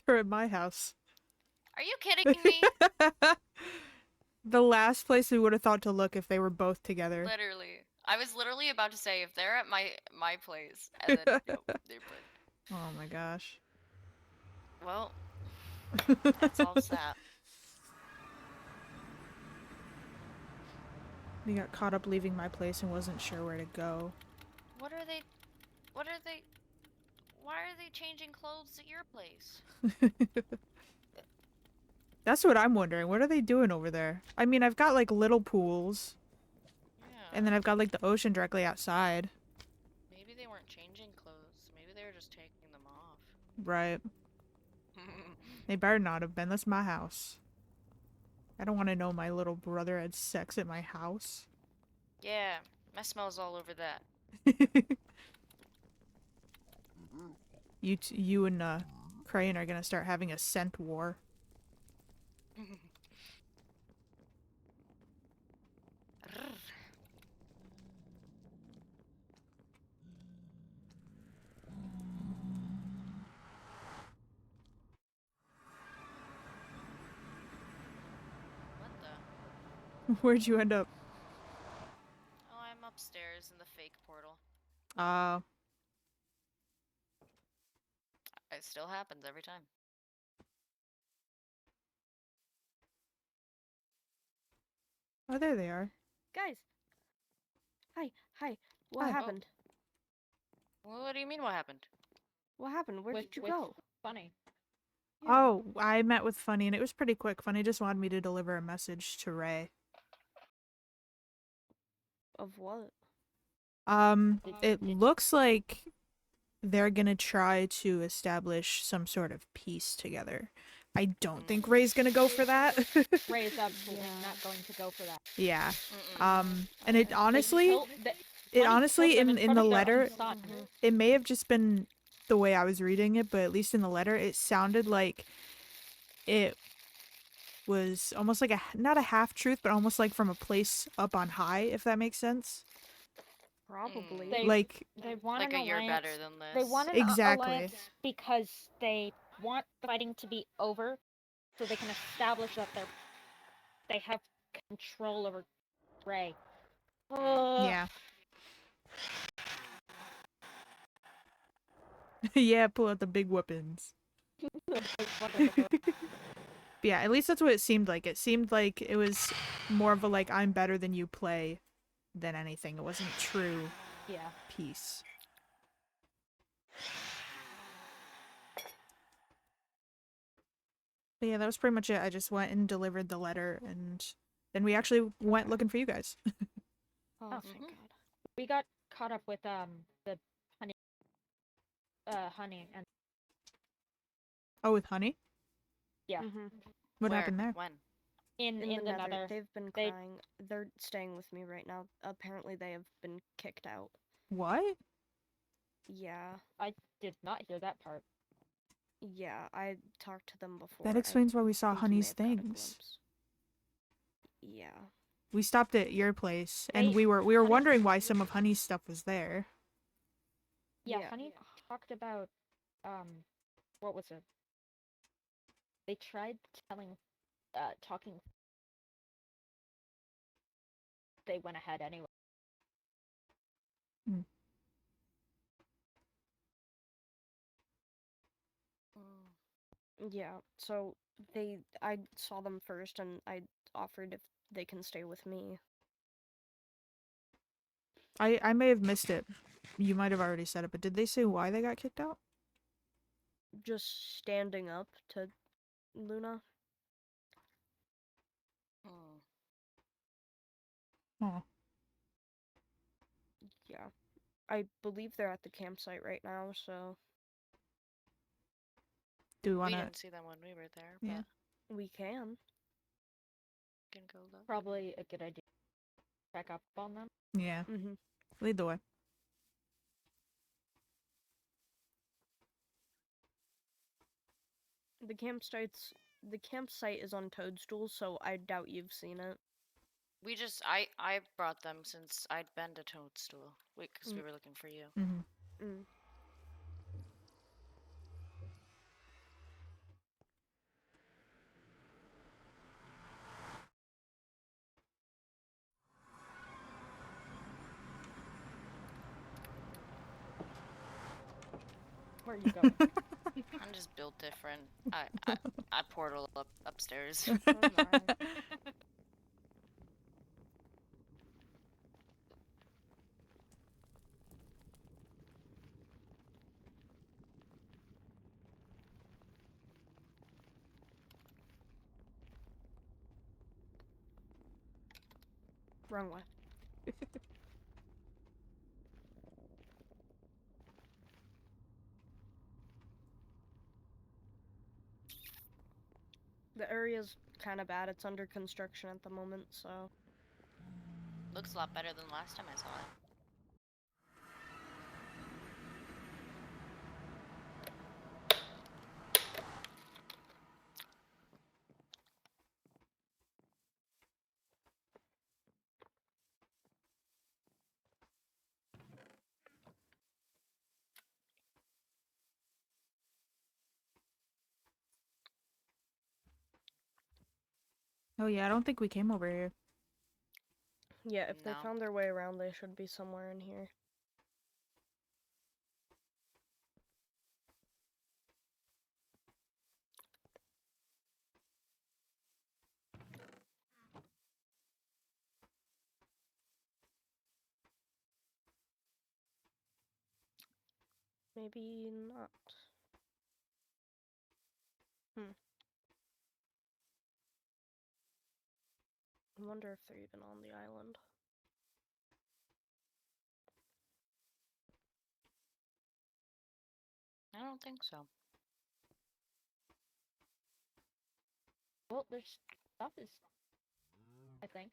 They're at my house. Are you kidding me? The last place we would have thought to look if they were both together. Literally. I was literally about to say if they're at my place and then nope, they're put. Oh my gosh. Well, that solves that. We got caught up leaving my place and wasn't sure where to go. What are they why are they changing clothes at your place? That's what I'm wondering. What are they doing over there? I mean, I've got like little pools. Yeah. And then I've got like the ocean directly outside. Maybe they weren't changing clothes. Maybe they were just taking them off. Right. They better not have been. That's my house. I don't want to know my little brother had sex at my house. Yeah, my smell's all over that. you and Crane are gonna start having a scent war. What the? Where'd you end up? Oh, I'm upstairs in the fake portal. It still happens every time. Oh, there they are. Guys. Hi. What Hi. happened? Well, what do you mean? What happened? What happened? Where did you With go? Funny. Yeah. Oh, I met with Funny, and it was pretty quick. Funny just wanted me to deliver a message to Ray. Of what? It looks like they're gonna try to establish some sort of peace together. I don't think Ray's gonna go for that. Ray is absolutely Yeah. not going to go for that. Yeah. Mm-mm. And it They honestly, killed- the- it Funny honestly killed them in front the of their own letter, son. it may have just been the way I was reading it, but at least in the letter, it sounded like it was almost like not a half truth, but almost like from a place up on high, if that makes sense. Probably. They- Like, They want Like an a you're alliance. better than this. They want an Exactly. alliance because they want fighting to be over, so they can establish that they have control over Ray. yeah. Yeah, pull out the big weapons. Yeah, at least that's what it seemed like. It seemed like it was more of a like I'm better than you play than anything. It wasn't true Yeah. peace. But yeah, that was pretty much it. I just went and delivered the letter, and then we actually went looking for you guys. Oh, Oh, thank mhm. God. We got caught up with the honey and Oh, with Honey? yeah. Mhm. What Where? happened there? When? In In the the nether, nether. they've been they- crying. They're staying with me right now. Apparently, they have been kicked out. What? Yeah. I did not hear that part. Yeah, I talked to them before. That I explains why we saw think you may Honey's have caught a things. glimpse. Yeah. We stopped at your place, and They- we were Honey- wondering why some of Honey's stuff was there. Yeah, Yeah. Honey talked about what was it? They tried talking. They went ahead anyway. Yeah. So I saw them first, and I offered if they can stay with me. I may have missed it. You might have already said it, but did they say why they got kicked out? Just standing up to Luna. Mm. Oh. Yeah. I believe they're at the campsite right now, so Do we We want to? didn't see them when we were there, Yeah. but we can. we can go look. Probably a good idea. Check up on them. Yeah. Mm-hmm. Lead the way. The campsite is on Toadstool, so I doubt you've seen it. We just I brought them since I'd been to Toadstool. Wait, because we Mm. were looking for you. Mm-hmm. Mm. Where are you going? I'm just built different. I portal upstairs. Oh my. Wrong way. The area's kind of bad. It's under construction at the moment, so Looks a lot better than last time I saw it. Oh yeah, I don't think we came over here. Yeah, if they No. found their way around, they should be somewhere in here. Maybe not. I wonder if they're even on the island. I don't think so. Well, there's stuff is. I think.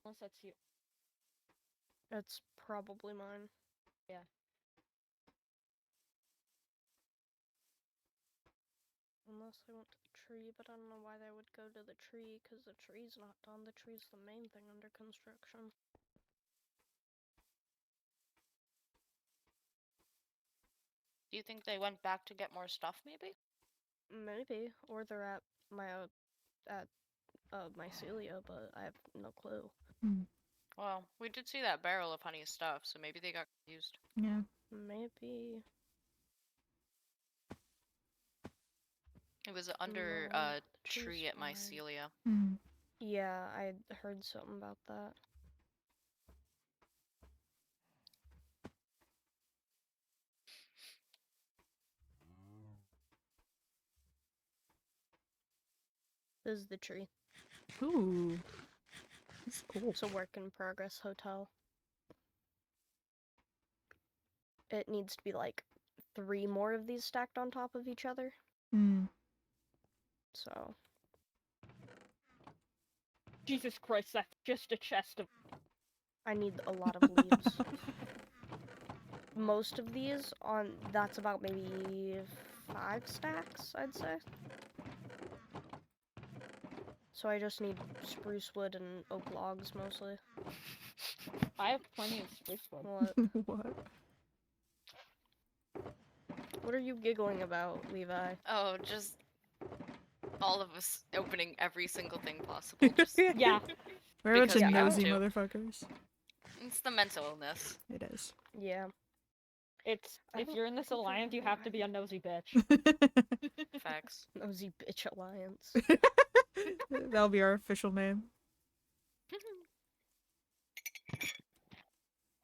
Unless that's you. It's probably mine. Yeah. Unless they went to the tree, but I don't know why they would go to the tree, because the tree's not done. The tree's the main thing under construction. Do you think they went back to get more stuff, maybe? Maybe. Or they're at mycelia, but I have no clue. Well, we did see that barrel of honey stuff, so maybe they got confused. Yeah. Maybe. It was under No, a the tree's tree at fine. mycelia. Mm. Yeah, I heard something about that. This is the tree. Ooh. That's cool. It's a work in progress hotel. It needs to be like 3 more of these stacked on top of each other. Mm. So, Jesus Christ, that's just a chest of. I need a lot of leaves. Most of these that's about maybe 5 stacks, I'd say. So I just need spruce wood and oak logs mostly. I have plenty of spruce wood. What? What? What are you giggling about, Levi? Oh, just all of us opening every single thing possible. Just Yeah. We're a bunch Because of we have nosy to. motherfuckers. it's the mental illness. It is. Yeah. It's I if don't you're in this think I alliance, you know have to why. be a nosy bitch. Facts. Nosy Bitch Alliance. That'll be our official name.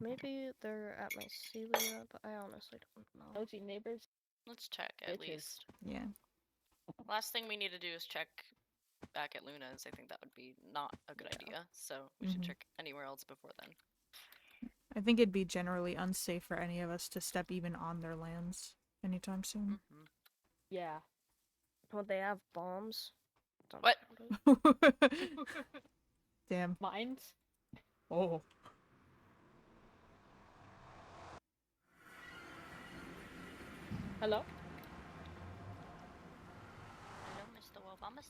Maybe they're at mycelia, but I honestly don't know. Nosy neighbors. Let's check at Bitches. least. Yeah. Last thing we need to do is check back at Luna's. I think that would be not a good Yeah. idea. So we should Mhm. check anywhere else before then. I think it'd be generally unsafe for any of us to step even on their lands anytime soon. Mm-hmm. Yeah. Well, they have bombs. Don't What? doubt it. Damn. Mines. Oh. Hello? Hello, Mr. Obama.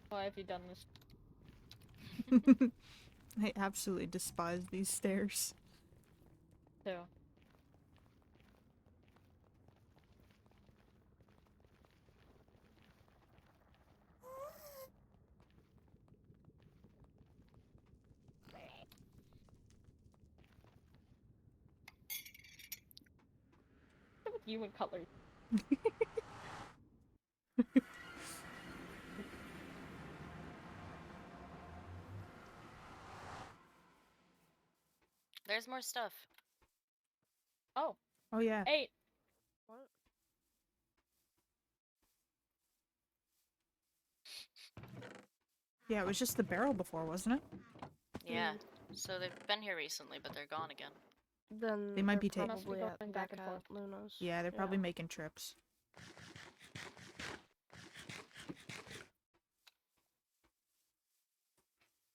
Why have you done this? I absolutely despise these stairs. Too. What's with you and Cutler? There's more stuff. Oh, Oh yeah. 8. What? Yeah, it was just the barrel before, wasn't it? Yeah. So they've been here recently, but they're gone again. Then They might be they're taking- Must be probably going back back and at forth. Luna's. Yeah, they're probably making trips.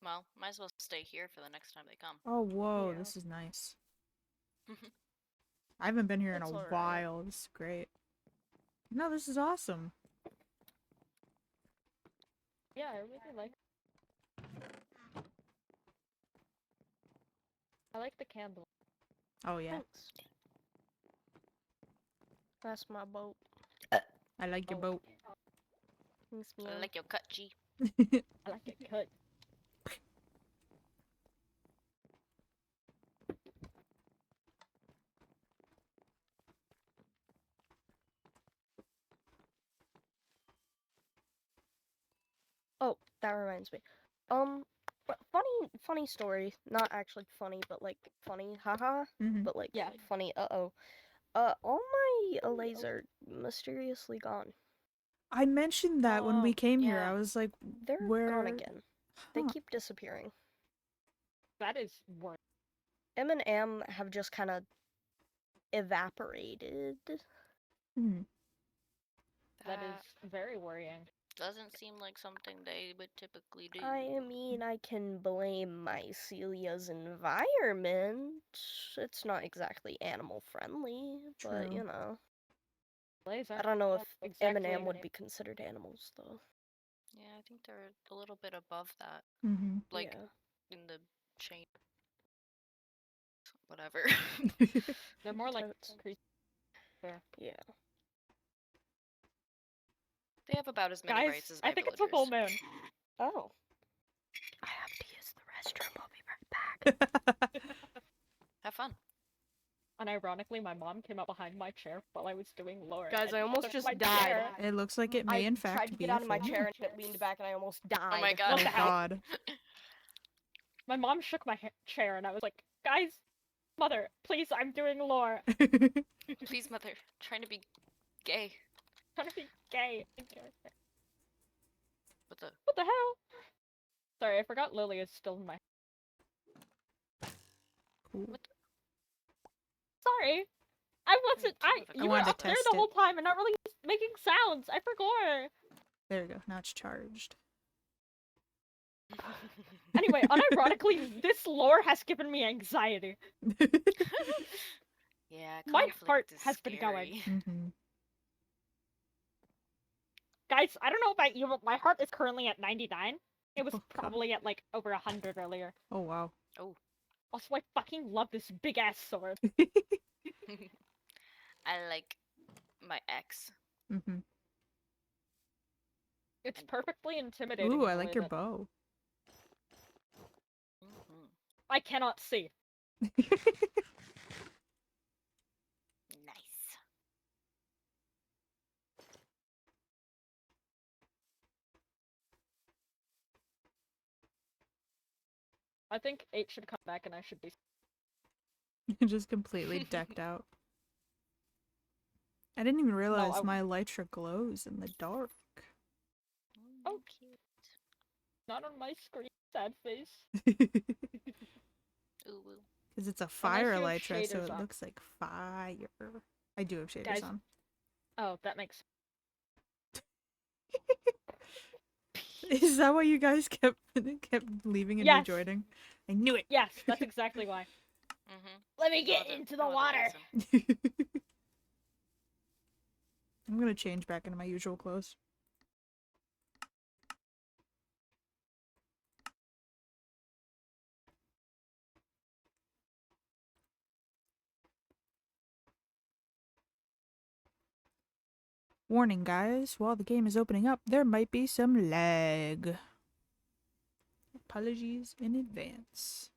Well, might as well stay here for the next time they come. Oh, whoa, Yeah. this is nice. I haven't been here in It's a alright. while. This is great. No, this is awesome. Yeah, I really like. I like the candle. Oh yeah, Thanks. That's my boat. I like your Oh. boat. Thanks, I meow. like your cut, G. I like it cut. Oh, that reminds me. Funny story. Not actually funny, but like funny, haha. Mhm. But like Yeah. funny. All my allays are mysteriously gone. I mentioned that when we Oh, came here. yeah. I was like, They're where? gone again. They Huh. keep disappearing. that is worse. M and M have just kind of evaporated. Hmm. That is very worrying. Doesn't seem like something they would typically do. I mean, I can blame Mycelia's environment. It's not exactly animal friendly, but True. you know. Blaze I aren't don't know if exactly M&M would be considered animals, though. Yeah, I think they're a little bit above that. Mm-hmm. Like, yeah. in the chain. Whatever. They're more like Totes. creatures. Fair. Yeah. They have about as many Guys, rights as my I think villagers. it's a full moon. Oh. I have to use the restroom. I'll be right back. Have fun. Unironically, my mom came up behind my chair while I was doing lore. Guys, and I almost took just my died. chair. It looks like it may, I in fact, tried to be get a out of my full chair moon. and it leaned back and I almost died. Oh my god. What Oh the hell? God. My mom shook my chair, and I was like, "Guys, mother, please, I'm doing lore. Please, mother. Trying to be gay. trying to be gay." What the? What the hell? Sorry, I forgot Lily is still in my. Cool. Sorry, I wasn't. do have a You I were wanted to up there test the it. whole time and not really making sounds. I forgot. There we go. Now it's charged. Anyway, unironically, this lore has given me anxiety. Yeah, My conflict heart is has been going. scary. Mm-hmm. Guys, I don't know about you, but my heart is currently at 99. It was Oh, God. probably at like over 100 earlier. Oh wow. Also, I fucking love this big ass sword. I like my ex. Mm-hmm. It's perfectly intimidating. Ooh, in I a like way your that bow. I cannot see. Nice. I think 8 should come back and I should be. Just completely decked out. I didn't even realize I- my elytra glows in the dark. Oh, cute. Not on my screen, sad face. Ooh, woo. Because it's a fire you have elytra, so shaders it on. looks like fire. I do have shaders Guys, on. Oh, that makes. Is that why you guys kept leaving and Yes. rejoining? I knew it. Yes, that's exactly why. Mm-hmm. Let me get into the water. I'm gonna change back into my usual clothes. Warning, guys. While the game is opening up, there might be some lag. Apologies in advance.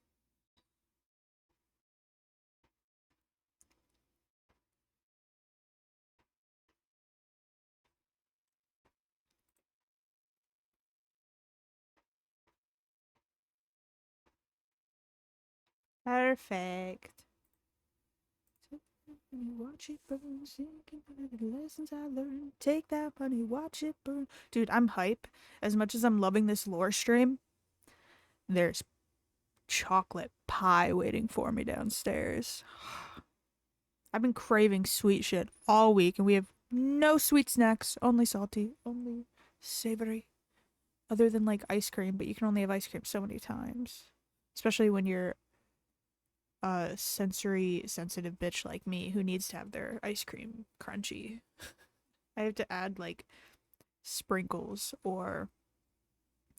Perfect. Watch it burn, sinking under the lessons I learned. Take that money, watch it burn. Dude, I'm hype. As much as I'm loving this lore stream, there's chocolate pie waiting for me downstairs. I've been craving sweet shit all week, and we have no sweet snacks, only salty, only savory. Other than like ice cream, but you can only have ice cream so many times. Especially when you're a sensory sensitive bitch like me who needs to have their ice cream crunchy. I have to add like sprinkles or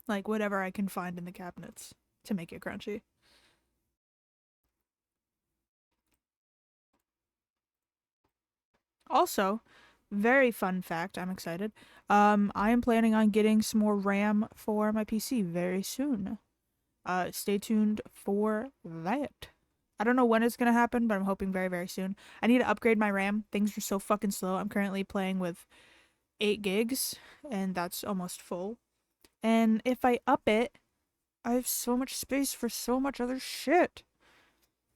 like whatever I can find in the cabinets to make it crunchy. Also, very fun fact, I'm excited. I am planning on getting some more RAM for my PC very soon. Stay tuned for that. I don't know when it's gonna happen, but I'm hoping very, very soon. I need to upgrade my RAM. Things are so fucking slow. I'm currently playing with 8 gigs, and that's almost full. And if I up it, I have so much space for so much other shit.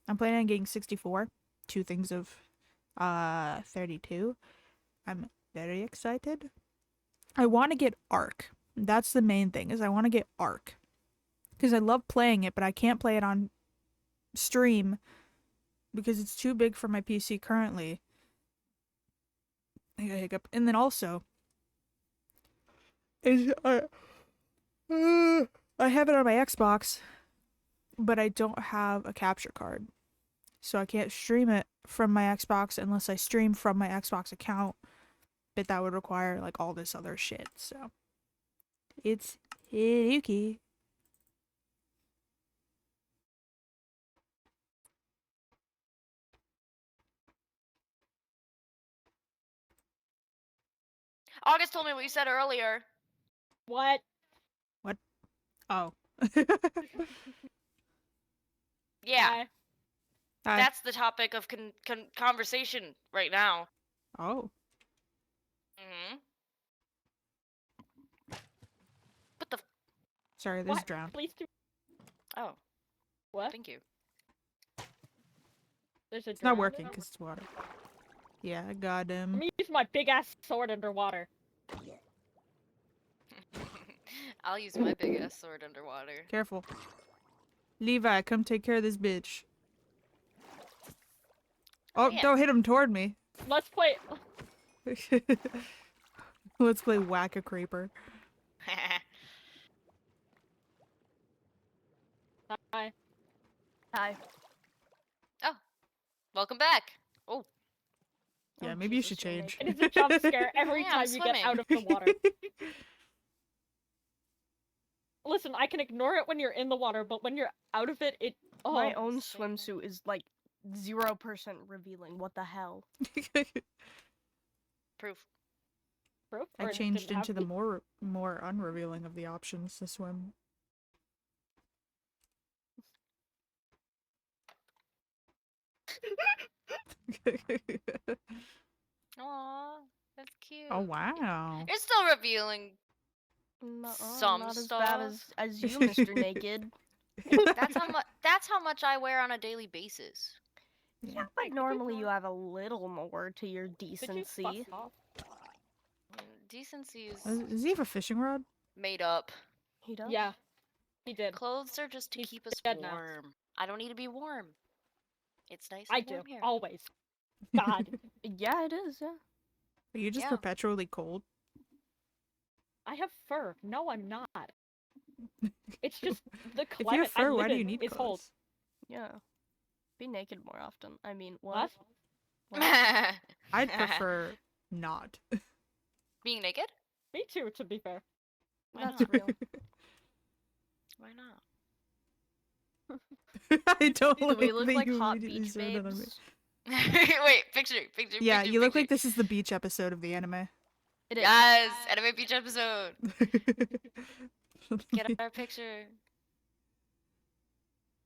I'm planning on getting 64. 2 things of 32. I'm very excited. I want to get Ark. That's the main thing, is I want to get Ark. Because I love playing it, but I can't play it on stream because it's too big for my PC currently. I got a hiccup. And then also, is I have it on my Xbox, but I don't have a capture card. So I can't stream it from my Xbox unless I stream from my Xbox account. But that would require like all this other shit. So it's Yuki. August told me what you said earlier. What? Oh. Yeah, Hi. Hi. that's the topic of conversation right now. Oh. Hmm. What the? Sorry, this What? drowned. Please do. Oh, What? thank you. There's a It's not drown? working because it's water. Yeah, I got Let him. me use my big ass sword underwater. I'll use my big ass sword underwater. Careful. Levi, come take care of this bitch. Oh, yeah. don't hit him toward me. Let's play. Let's play Whack-A-Creeper. Hi. Hi. Welcome back. Oh, Yeah, Oh, maybe you Jesus, should you're change. It is a jump scare every Yeah, I'm time you get out of swimming. the water. Listen, I can ignore it when you're in the water, but when you're out of it, it. Oh, My own swimsuit is like 0% revealing. What the hell? proof. proof, I or it changed didn't have into the to? more unrevealing of the options to swim. Aw, that's cute. Oh wow. It's still revealing. Some Not as bad stuff. as you, Mr. Naked. That's how much. That's how much I wear on a daily basis. Yeah, Hey, but could you normally you not- have a little more to your Could you decency. fuck off? Decency is Does he have a fishing rod? made up. He does? Yeah, he did. Clothes are just to He's keep us dead now. warm. I don't need to be warm. It's nice I and do warm here. always. God, Yeah, it is, yeah. Are you just Yeah. perpetually cold? I have fur. No, I'm not. It's just the If you climate have fur, I why live do you in need is cold. clothes? Yeah. Be naked more often. I mean, What? what? I'd prefer not. Being naked? Me too, to be fair. Why That's not? real. Why not? I don't Do like we look that like you hot immediately beach zoned in on me. babes? Wait, picture. Yeah, picture, you look like picture. this is the beach episode of the anime. It is. Yes, anime beach episode. Get our picture.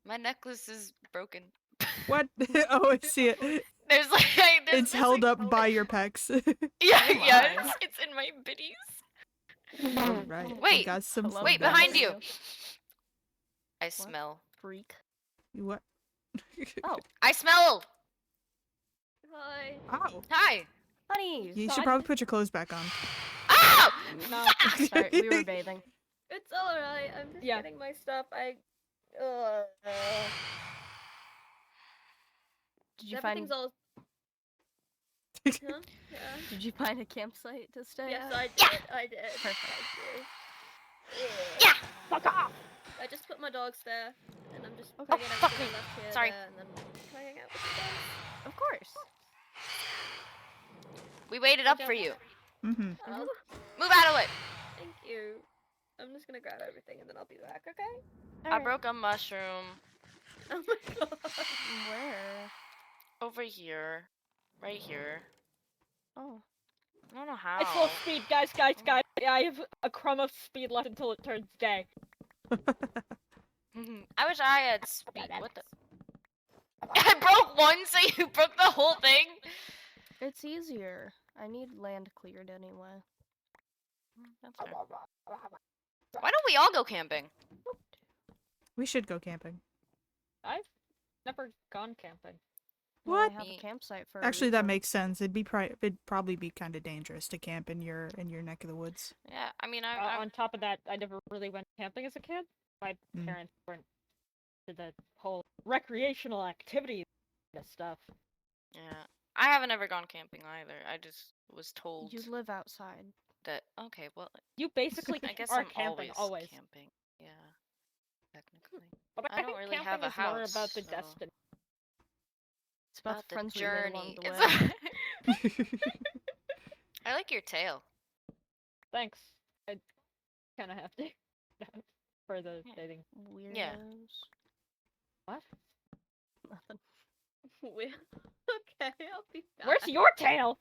My necklace is broken. What? Oh, I see it. There's like there's It's held missing- up by your pecs. Yeah, Oh yes, my. it's in my biddies. Alright. I Wait, got some Hello, Wait, fun behind facts. you. I smell. Freak. What? Oh, I smell. Hi. Ow. Hi. honey! You So should I probably just- put your clothes back on. Ah! No. Sorry, we were bathing. It's alright. I'm just Yeah. getting my stuff. Did you find Everything's all. Huh? Yeah. Did you find a campsite to stay Yes, at? I did. Yeah. I did. Perfect. Yeah. Fuck off! I just put my dogs there, and I'm just Okay. putting fuck everything me. I left here Sorry. there, and then hanging out with you guys. Of course. We waited up for you. Mm-hmm. Oh, Move out of the way. thank you. I'm just gonna grab everything and then I'll be back, okay? I Alright. broke a mushroom Oh my god. Where? over here. Right here. Oh. I don't know I slow how. speed, guys. I have a crumb of speed left until it turns day. I wish I had speed. What the? I broke one, so you broke the whole thing? It's easier. I need land cleared anyway. That's fair. Why don't we all go camping? We should go camping. I've never gone camping. Well, I What? have a Me- campsite for a Actually, that reason. makes sense. It'd probably be kind of dangerous to camp in your neck of the woods. Yeah, I mean, I On top of that, I never really went camping as a kid. My Mm. parents weren't to the whole recreational activity stuff. yeah, I haven't ever gone camping either. I just was told You live outside. that. Okay, well, You basically I guess are I'm camping always camping. Yeah, technically. But I don't think really camping have a is more house, about the so- destiny. It's about the friends we made along journey. the way. I like your tail. Thanks. I kind of have to for the Yeah. dating. Weirdos. Yeah. What? Nothing. Okay, I'll be back. Where's your tail?